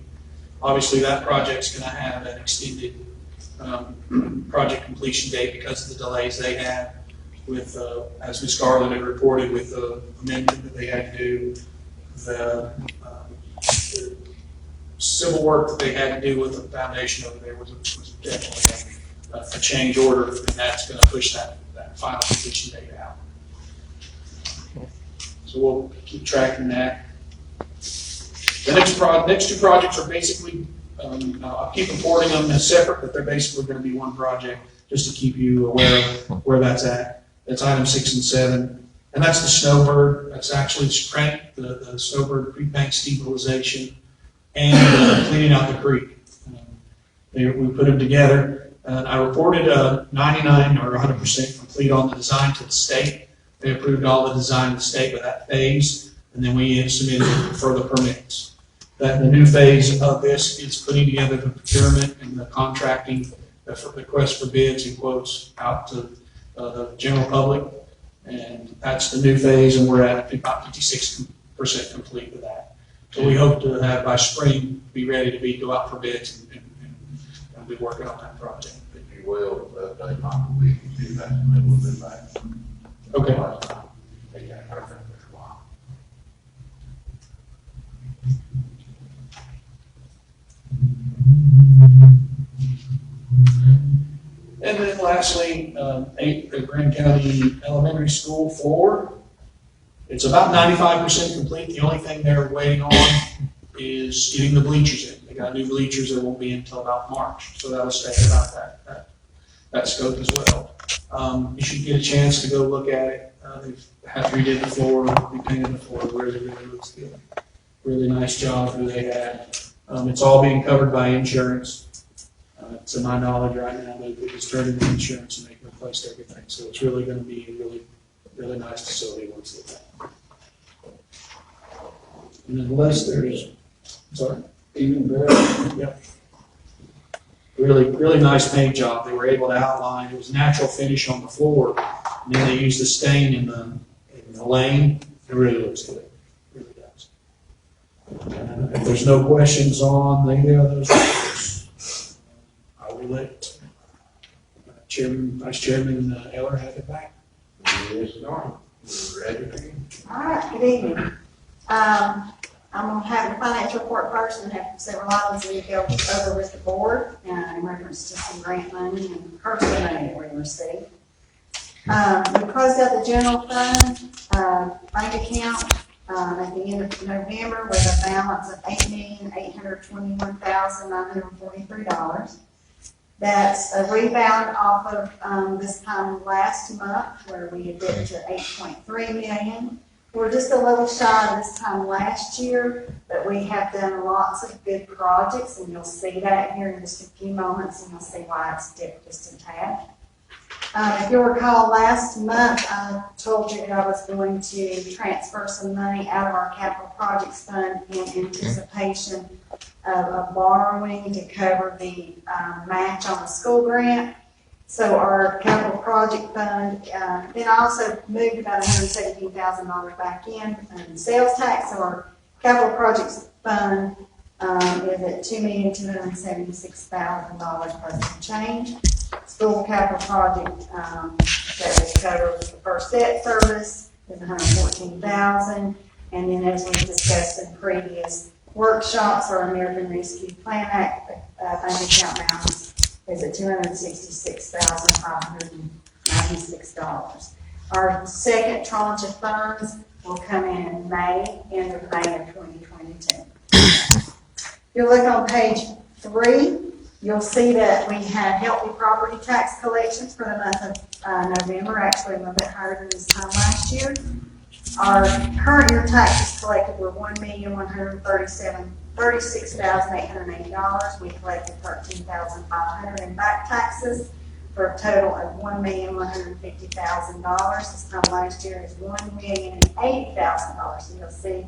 Obviously, that project's going to have an extended project completion date because of the delays they had with, as Ms. Garland had reported, with the amendment that they had to do, the civil work that they had to do with the foundation over there was definitely a change order, and that's gonna push that final completion date out. So we'll keep tracking that. The next two projects are basically, I'll keep reporting them as separate, but they're basically gonna be one project, just to keep you aware of where that's at. That's item 6 and 7, and that's the Snowbird. That's actually the Snowbird Creek Bank stabilization and cleaning out the creek. We put them together, and I reported 99 or 100% complete on the design to the state. They approved all the design in the state with that phase, and then we submitted further permits. The new phase of this is putting together the procurement and the contracting, the request for bids and quotes out to the general public, and that's the new phase, and we're at about 56% complete with that. So we hope to have by spring be ready to go out for bids and be working on that project. If you will, update my week, see if that's a little bit back. Okay. Last time, they got hurt for a while. And then lastly, 8, the Grand County Elementary School 4. It's about 95% complete. The only thing they're waiting on is getting the bleachers in. They got new bleachers that won't be until about March, so that'll stay about that scope as well. You should get a chance to go look at it. They've redid the floor, repainted the floor, really looks good. Really nice job who they had. It's all being covered by insurance. To my knowledge right now, they just turned in the insurance and they replaced everything. So it's really going to be a really nice facility once it's done. And unless there's, sorry? Even better. Yep. Really nice paint job. They were able to outline, it was natural finish on the floor, and then they used the stain in the lane. It really looks good. It really does. And if there's no questions on any of those items, I will let Vice Chairman Eller have it back. Yes, Norm, we're ready for you. All right, good evening. I'm gonna have the financial report first and have several items that we go over with the board in reference to some grant money and personal money that we received. We closed out the general fund bank account at the end of November with a balance of $8,821,943. That's a rebound off of this time last month where we had dipped to $8.3 million. We're just a little shy of this time last year, but we have done lots of good projects, and you'll see that here in just a few moments, and you'll see why it's dipped just a tad. If you'll recall, last month I told you that I was going to transfer some money out of our capital projects fund in anticipation of borrowing to cover the match on the school grant. So our capital project fund, then I also moved about $117,000 back in sales tax. So our capital projects fund is at $2,276,000 plus some change. School capital project that we cover with the first debt service is $114,000. And then as we discussed in previous workshops, our American Rescue Plan Act bank account balance is at $266,596. Our second tranche of funds will come in May, end of May of 2022. If you look on page 3, you'll see that we had healthy property tax collections for the month of November, actually a little bit higher than this time last year. Our current year taxes collected were $1,136,880. We collected $13,500 in back taxes for a total of $1,150,000. This time last year is $1,080,000. So you'll see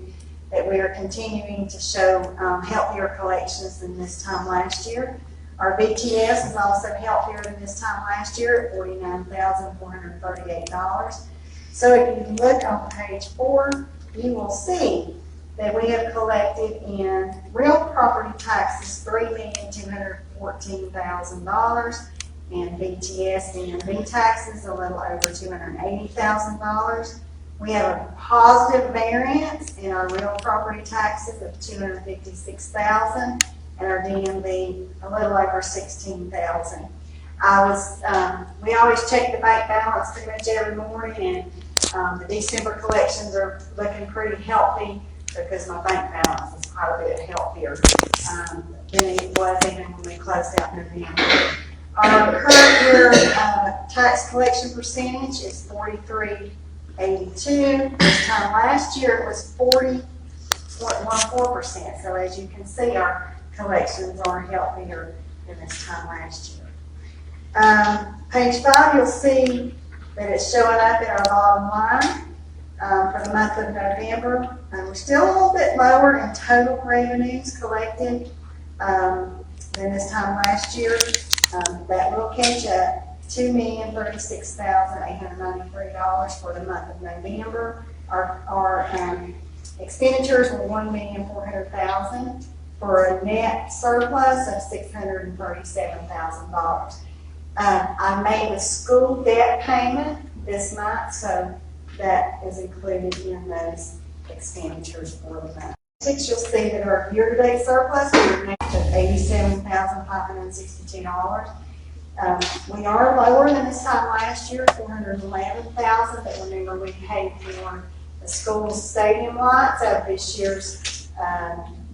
that we are continuing to show healthier collections than this time last year. Our BTS is also healthier than this time last year at $49,438. So if you look on page 4, you will see that we have collected in real property taxes $3,214,000, and BTS and B taxes a little over $280,000. We have a positive variance in our real property taxes of $256,000 and our DMV a little over $16,000. We always check the bank balance pretty much every morning, and the December collections are looking pretty healthy because my bank balance is quite a bit healthier than it was even when we closed out November. Our current year tax collection percentage is 43.82. This time last year it was 40.14%. So as you can see, our collections are healthier than this time last year. Page 5, you'll see that it's showing up in our bottom line for the month of November. We're still a little bit lower in total revenues collected than this time last year. That will catch up. $2,036,893 for the month of November. Our expenditures were $1,400,000 for a net surplus of $637,000. I made a school debt payment this month, so that is included in those expenditures for the month. 6, you'll see that our year-to-date surplus is net of $87,562. We are lower than this time last year, $411,000, but remember we paid for the school stadium lights out of this year's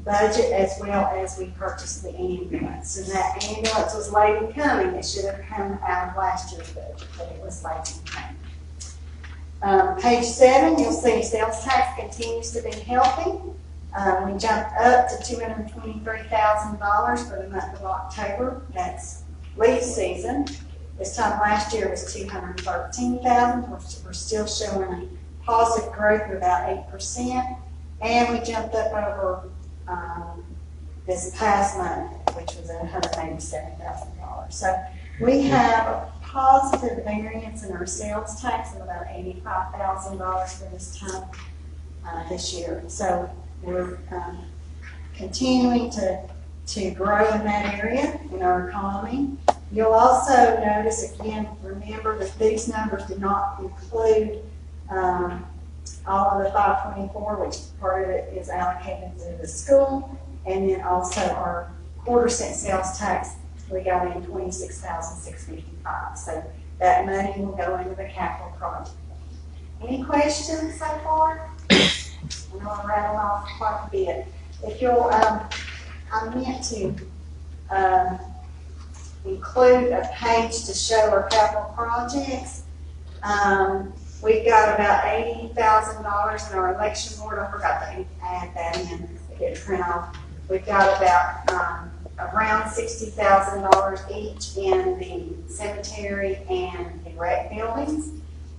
budget, as well as we purchased the ambulance. And that ambulance was late in coming. It should have come out of last year's budget, but it was late in coming. Page 7, you'll see sales tax continues to be healthy. We jumped up to $223,000 for the month of October. That's leaf season. This time last year was $213,000. We're still showing a positive growth of about 8%. And we jumped up over this past month, which was $187,000. So we have a positive variance in our sales tax of about $85,000 for this time this year. So we're continuing to grow in that area in our economy. You'll also notice, again, remember that these numbers do not include all of the 524, which part of it is allocated to the school, and then also our quarter-cent sales tax, we got in $26,655. So that money will go into the capital project. Any questions so far? I'm going to rattle off quite a bit. If you'll, I meant to include a page to show our capital projects. We've got about $80,000 in our election board. I forgot to add that in to get print off. We've got about around $60,000 each in the cemetery and the rec buildings.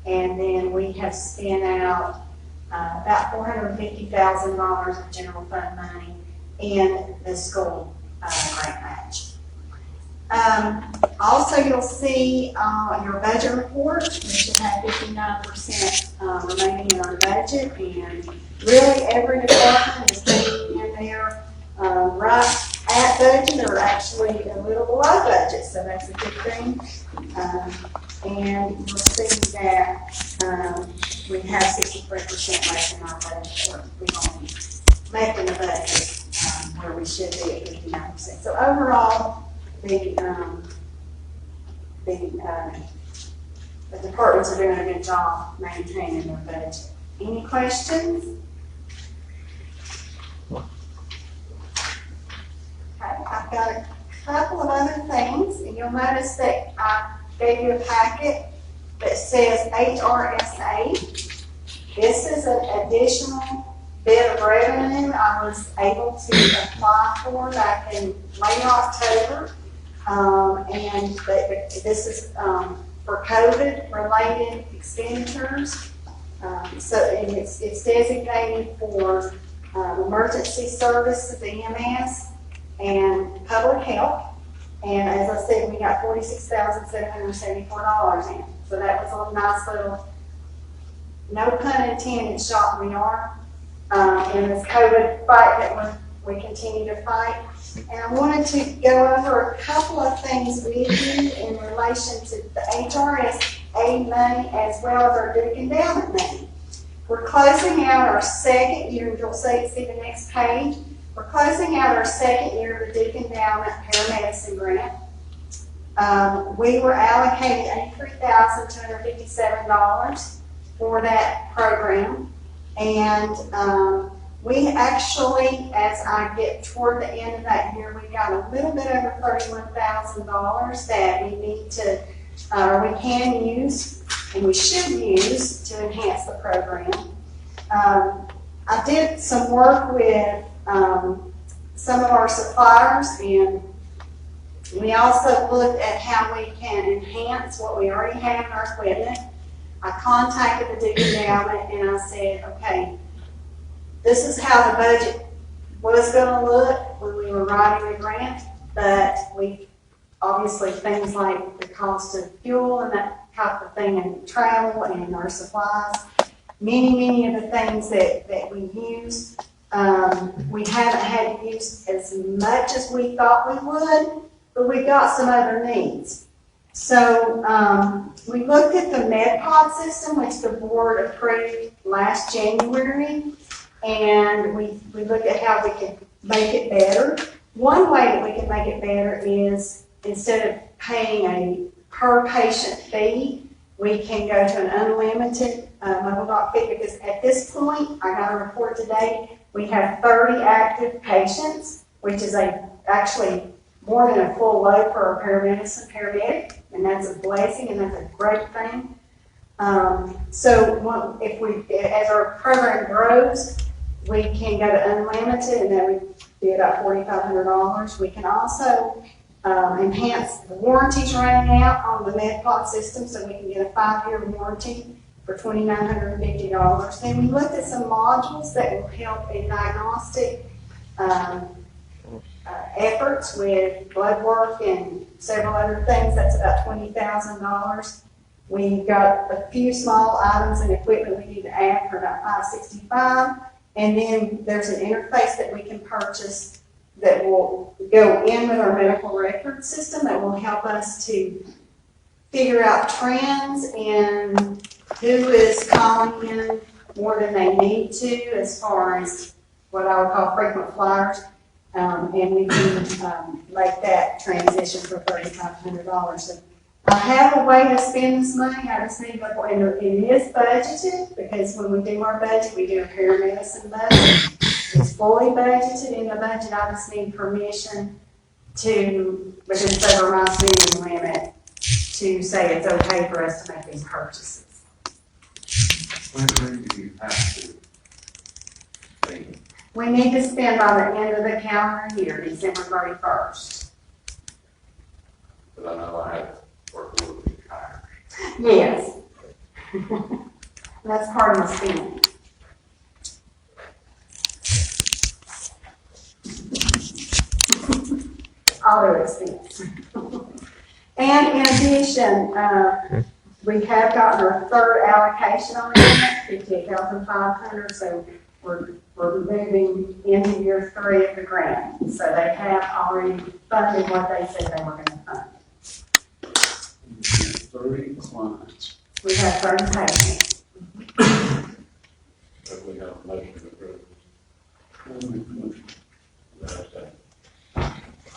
And then we have spent out about $450,000 of general fund money in the school grant match. Also, you'll see your budget report. We should have 59% remaining in our budget, and really every department is taking in there right at budget, or actually a little below budget, so that's a good thing. And you'll see that we have 63% left in our budget, or we've only left in the budget where we should be at 59%. So overall, the departments are doing a good job maintaining their budget. Any questions? Okay, I've got a couple of other things, and you'll notice that I gave you a packet that says HRSA. This is an additional bit of revenue I was able to apply for back in late October. And this is for COVID-related expenditures. So it's designated for emergency services, EMS, and public health. And as I said, we got $46,774 in. So that was a nice little, no pun intended, shot in the arm in this COVID fight that we continue to fight. And I wanted to go over a couple of things with you in relation to the HRSA money as well as our Duke Endowment money. We're closing out our second year, and you'll see the next page. We're closing out our second year of the Duke Endowment Paramedicine grant. We were allocated $83,257 for that program. And we actually, as I get toward the end of that year, we got a little bit over $31,000 that we need to, or we can use, and we should use to enhance the program. I did some work with some of our suppliers, and we also looked at how we can enhance what we already have in our equipment. I contacted the Duke Endowment and I said, okay, this is how the budget was going to look when we were writing the grant, but we obviously things like the cost of fuel and that type of thing, and travel and our supplies, many of the things that we use, we haven't had to use as much as we thought we would, but we've got some other needs. So we looked at the MedPod system, which the board approved last January, and we looked at how we could make it better. One way that we can make it better is instead of paying a per patient fee, we can go to an unlimited mobile doc fee, because at this point, I got a report today, we have 30 active patients, which is actually more than a full load for our paramedic, and that's a blessing and that's a great thing. So if we, as our program grows, we can go to unlimited, and that would be about $4,500. We can also enhance the warranties running out on the MedPod system, so we can get a 5-year warranty for $2,950. Then we looked at some modules that will help in diagnostic efforts with blood work and several other things. That's about $20,000. We've got a few small items and equipment we need to add for about $565. And then there's an interface that we can purchase that will go in with our medical record system that will help us to figure out trends and who is calling in more than they need to, as far as what I would call frequent flyers. And we can make that transition for $3,500. So I have a way to spend this money. I just need to go, and it is budgeted, because when we do our budget, we do a paramedicine budget. It's fully budgeted in the budget. I just need permission to, because it's over my spending limit, to say it's okay for us to make these purchases. When do you have to spend? We need to spend by the end of the calendar year, December 31st. But I know I have work a little bit higher. Yes. That's part of my spending. Auto expense. And in addition, we have gotten our third allocation on it, $58,500, so we're moving into year 3 of the grant. So they have already funded what they said they were going to fund. 30 clients. We have 30 patients. So we have a motion to approve.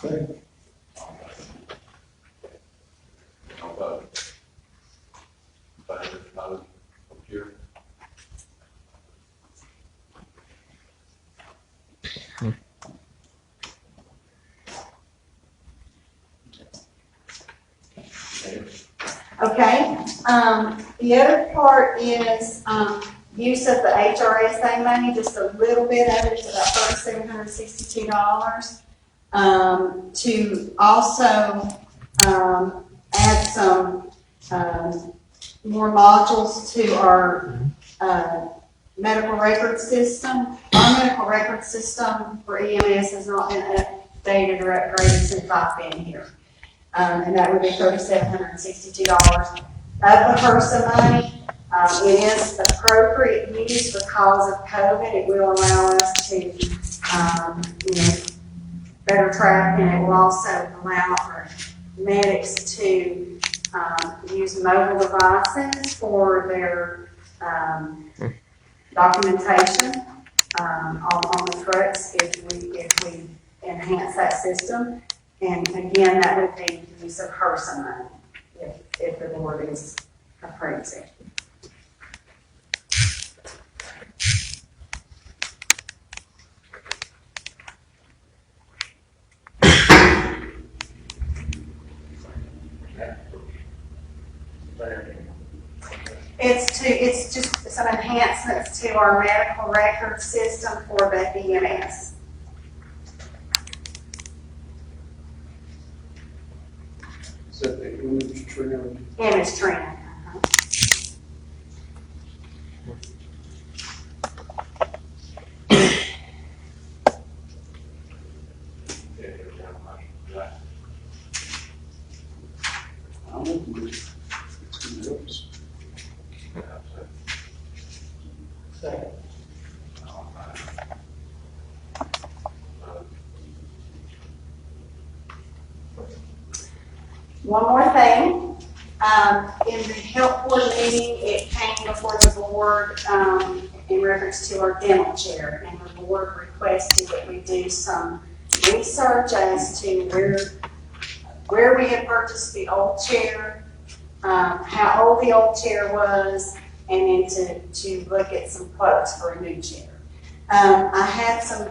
Okay. I'll vote. Here. Okay. The other part is use of the HRSA money, just a little bit of it, it's about $3,762. To also add some more modules to our medical record system. Our medical record system for EMS has not been updated or upgraded since I've been here. And that would be $3,762. Of the HRSA money, it is appropriate use because of COVID. It will allow us to, better track, and it will also allow our medics to use mobile devices for their documentation, on the trucks if we enhance that system. And again, that would be use of HRSA money if the board is approves it. It's just some enhancements to our medical record system for the EMS. Is that the image trim? Image trend. I don't know, it's gonna help us. Second. One more thing, in the health board meeting, it came before the board, in reference to our dental chair, and the board requested that we do some research as to where we had purchased the old chair, how old the old chair was, and then to look at some quotes for a new chair. I had some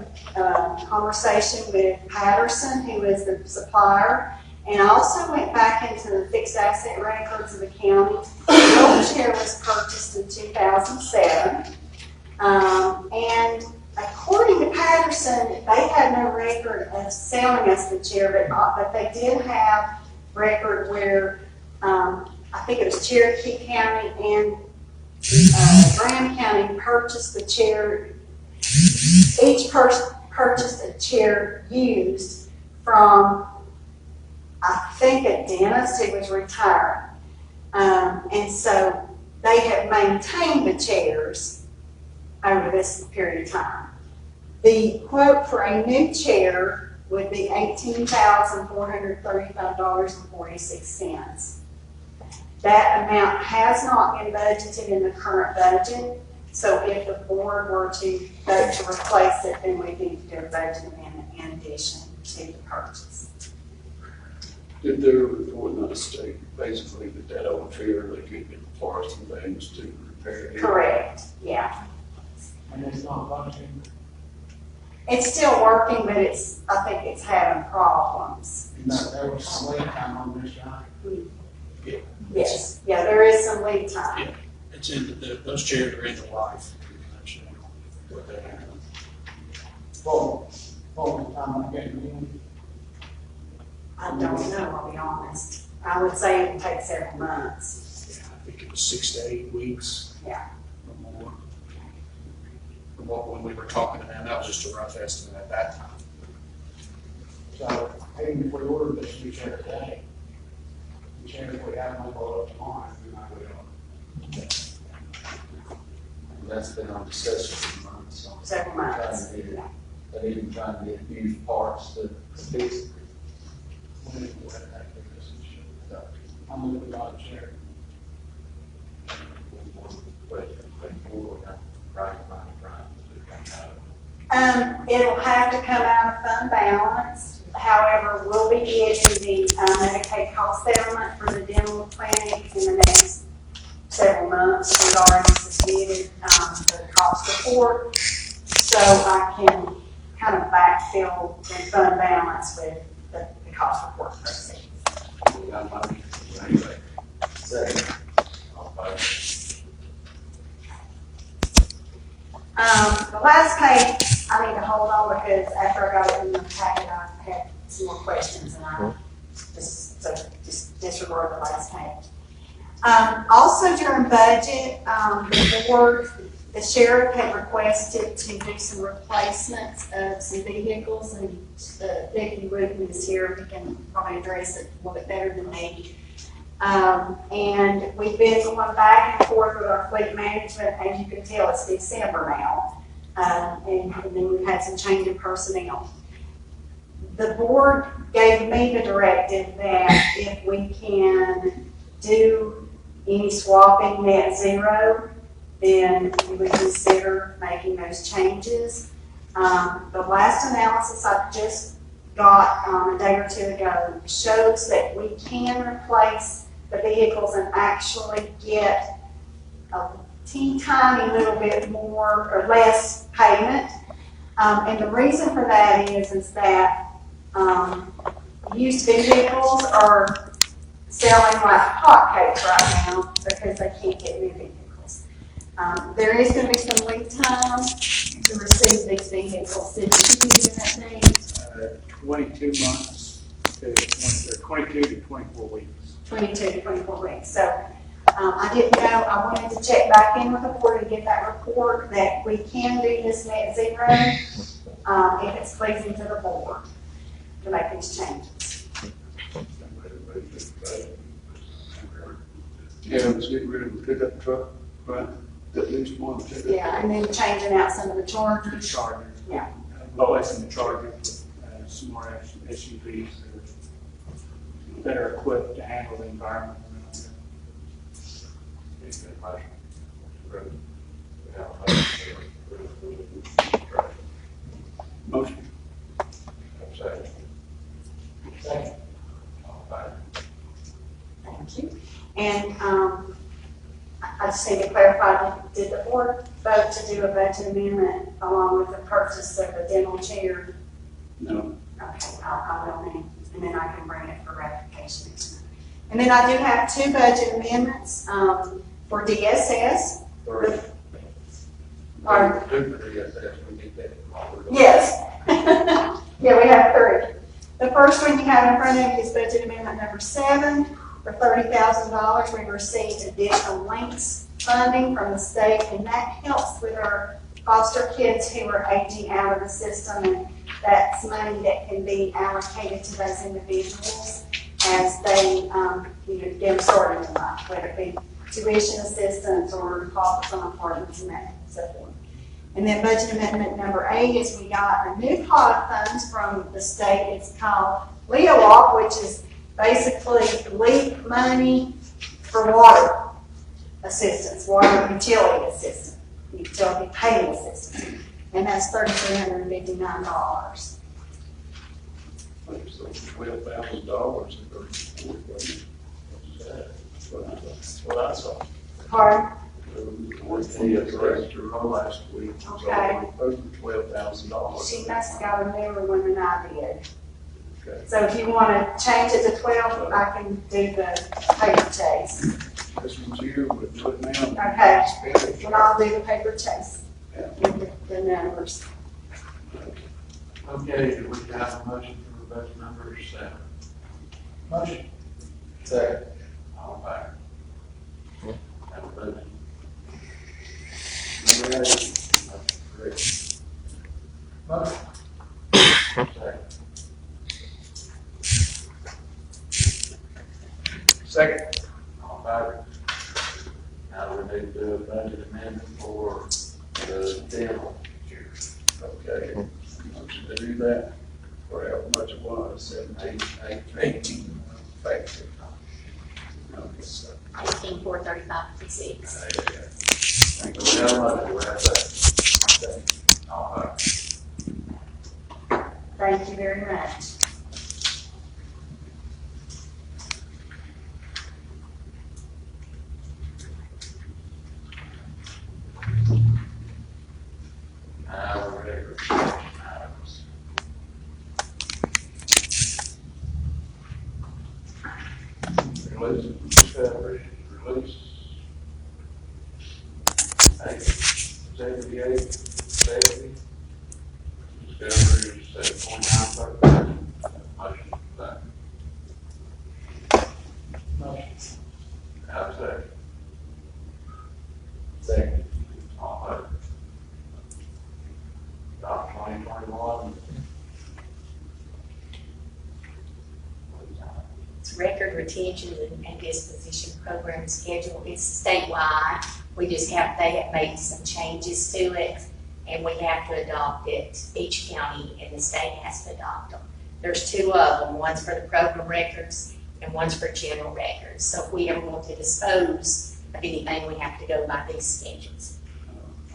conversation with Patterson, who is the supplier, and I also went back into the fixed asset records of the county. The old chair was purchased in 2007, and according to Patterson, they had no record of selling us the chair, but they did have record where I think it was Cherokee County and Graham County purchased the chair. Each person purchased a chair used from, I think, a dentist who was retired. And so they have maintained the chairs over this period of time. The quote for a new chair would be $18,435.46. That amount has not been budgeted in the current budget, so if the board were to vote to replace it, then we need to do a budget amendment in addition to the purchase. Did their report not state basically that old chair, they could get parts and things to repair it? Correct, yeah. And it's not functioning. It's still working, but I think it's having problems. No, there was some lead time on this, right? Yes, yeah, there is some lead time. It's in, those chairs are in the life. Well, time I'm getting in. I don't know, I'll be honest. I would say it would take several months. I think it was 6 to 8 weeks. Yeah. Or more. From when we were talking to them, that was just a rough estimate at that time. So, even if we ordered this new chair today, the chair if we have them all up tomorrow, we might be able That's been on discussion for months. Several months. They're even trying to get used parts to fix it. I'm moving about the chair. It'll have to come out of fund balance. However, we'll be getting the Medicaid cost settlement for the dental clinic in the next several months. We've already submitted the cost report, so I can kind of backfill the fund balance with the cost report proceeds. Second. The last page, I need to hold on because after I got it in the packet, I had some more questions and I just disregard the last page. Also during budget, the board, the sheriff had requested to do some replacements of some vehicles, and Vicki Wooten is here, we can probably address it a little bit better than me. And we've been going back and forth with our fleet management. As you can tell, it's December now. And then we've had some change in personnel. The board gave me the directive that if we can do any swapping net zero, then you would consider making those changes. The last analysis I just got a day or two ago shows that we can replace the vehicles and actually get a teeny tiny little bit more or less payment. And the reason for that is that used vehicles are selling like hotcakes right now because they can't get new vehicles. There is going to be some lead time to receive these vehicles. Did you give you that date? 22 months to 22 to 24 weeks. 22 to 24 weeks. So I didn't know, I wanted to check back in with the board and get that report that we can do this net zero if it's pleasing to the board to make these changes. Yeah, let's get rid of the pickup truck, right? At least one pickup. Yeah, and then changing out some of the chargers. Chargers. Yeah. Replacing the Chargers with some more SUVs that are equipped to handle the environment. Motion. Thank you. And I just need to clarify, did the board vote to do a budget amendment along with the purchase of the dental chair? No. Okay, I will then, and then I can bring it for ratification next month. And then I do have two budget amendments for DSS. Pardon? Do for DSS, we get that. Yes. Yeah, we have three. The first one you have in front of you is budget amendment number 7. For $30,000, we received additional links funding from the state, and that helps with our foster kids who are aging out of the system, and that's money that can be allocated to those individuals as they get them started in life, whether it be tuition assistance or deposits on apartments and that and so forth. And then budget amendment number 8 is we got a new pot of funds from the state. It's called LEOWAP, which is basically LEAP money for water assistance, water utility assistance, utility payment assistance. And that's $3,359. $12,000. Well, that's all. Pardon? The director last week was Okay. over $12,000. She must have got a newer one than I did. Okay. So if you want to change it to 12, I can do the paper chase. This one's here, we'll do it now. Okay. Spend it. And I'll do the paper chase Yeah. with the numbers. Okay, do we have a motion for budget number 7? Motion. Second. All in favor? Have a vote. Number 8. Correct. Motion. Second. Second. All in favor? Now we need to do a budget amendment for the dental chair. Okay, motion to do that, for how much it was, 18. Thank you. Okay, so, 18,435.56. Thank you very much. We have that. All in favor? Thank you very much. Now we're ready for action items. Release, discovery, release. 78, 70. Discovery is 7.9. Motion for that. Motion. Have a second. Second. All in favor? Adopt 2021. It's record retention and disposition program schedule. It's statewide. We just have, they have made some changes to it, and we have to adopt it. Each county in the state has to adopt them. There's 2 of them. One's for the program records and one's for general records. So if we ever want to dispose of anything, we have to go by these schedules.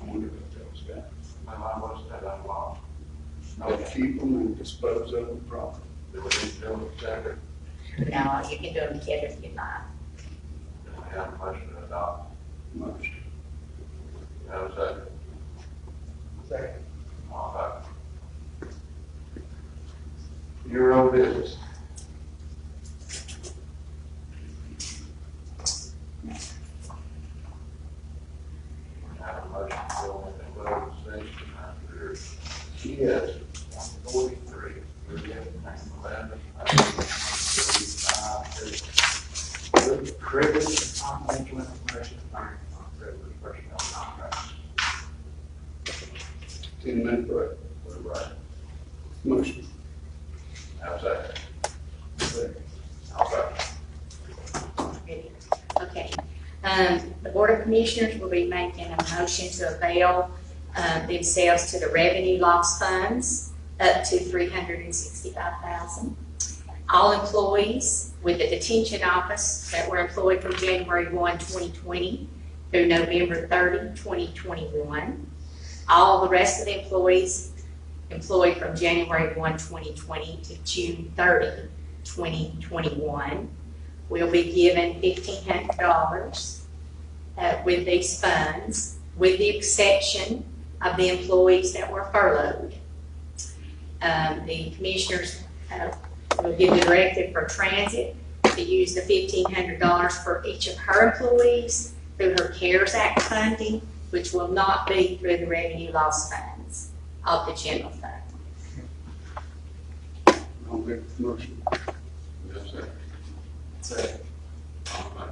I wonder if that was that. Well, I was that unlocked. They keep them and dispose of them properly. Do we need to do it separate? No, you can do them together if you like. Do we have a motion to adopt? Motion. Have a second? Second. All right. Your own business. Have a motion to go into closed session under GS 143, 11, privilege and confidential information, privilege personnel contracts. 10-minute break. We're right. Motion. Have a second? All right. Okay. The Board of Commissioners will be making a motion to avail themselves to the revenue loss funds up to $365,000. All employees with the detention office that were employed from January 1, 2020 through November 30, 2021. All the rest of the employees employed from January 1, 2020 to June 30, 2021 will be given $1,500 with these funds, with the exception of the employees that were furloughed. The commissioners will give the directive for transit to use the $1,500 for each of her employees through her CARES Act funding, which will not be through the revenue loss funds of the general fund. I'll make the motion. Have a second? Second. All right.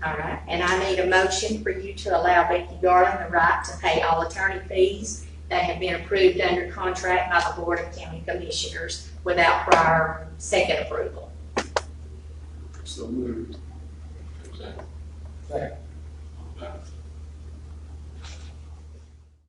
All right, and I need a motion for you to allow Becky Garland the right to pay all attorney fees that have been approved under contract by the Board of County Commissioners without prior second approval. So moved. Have a second? Second.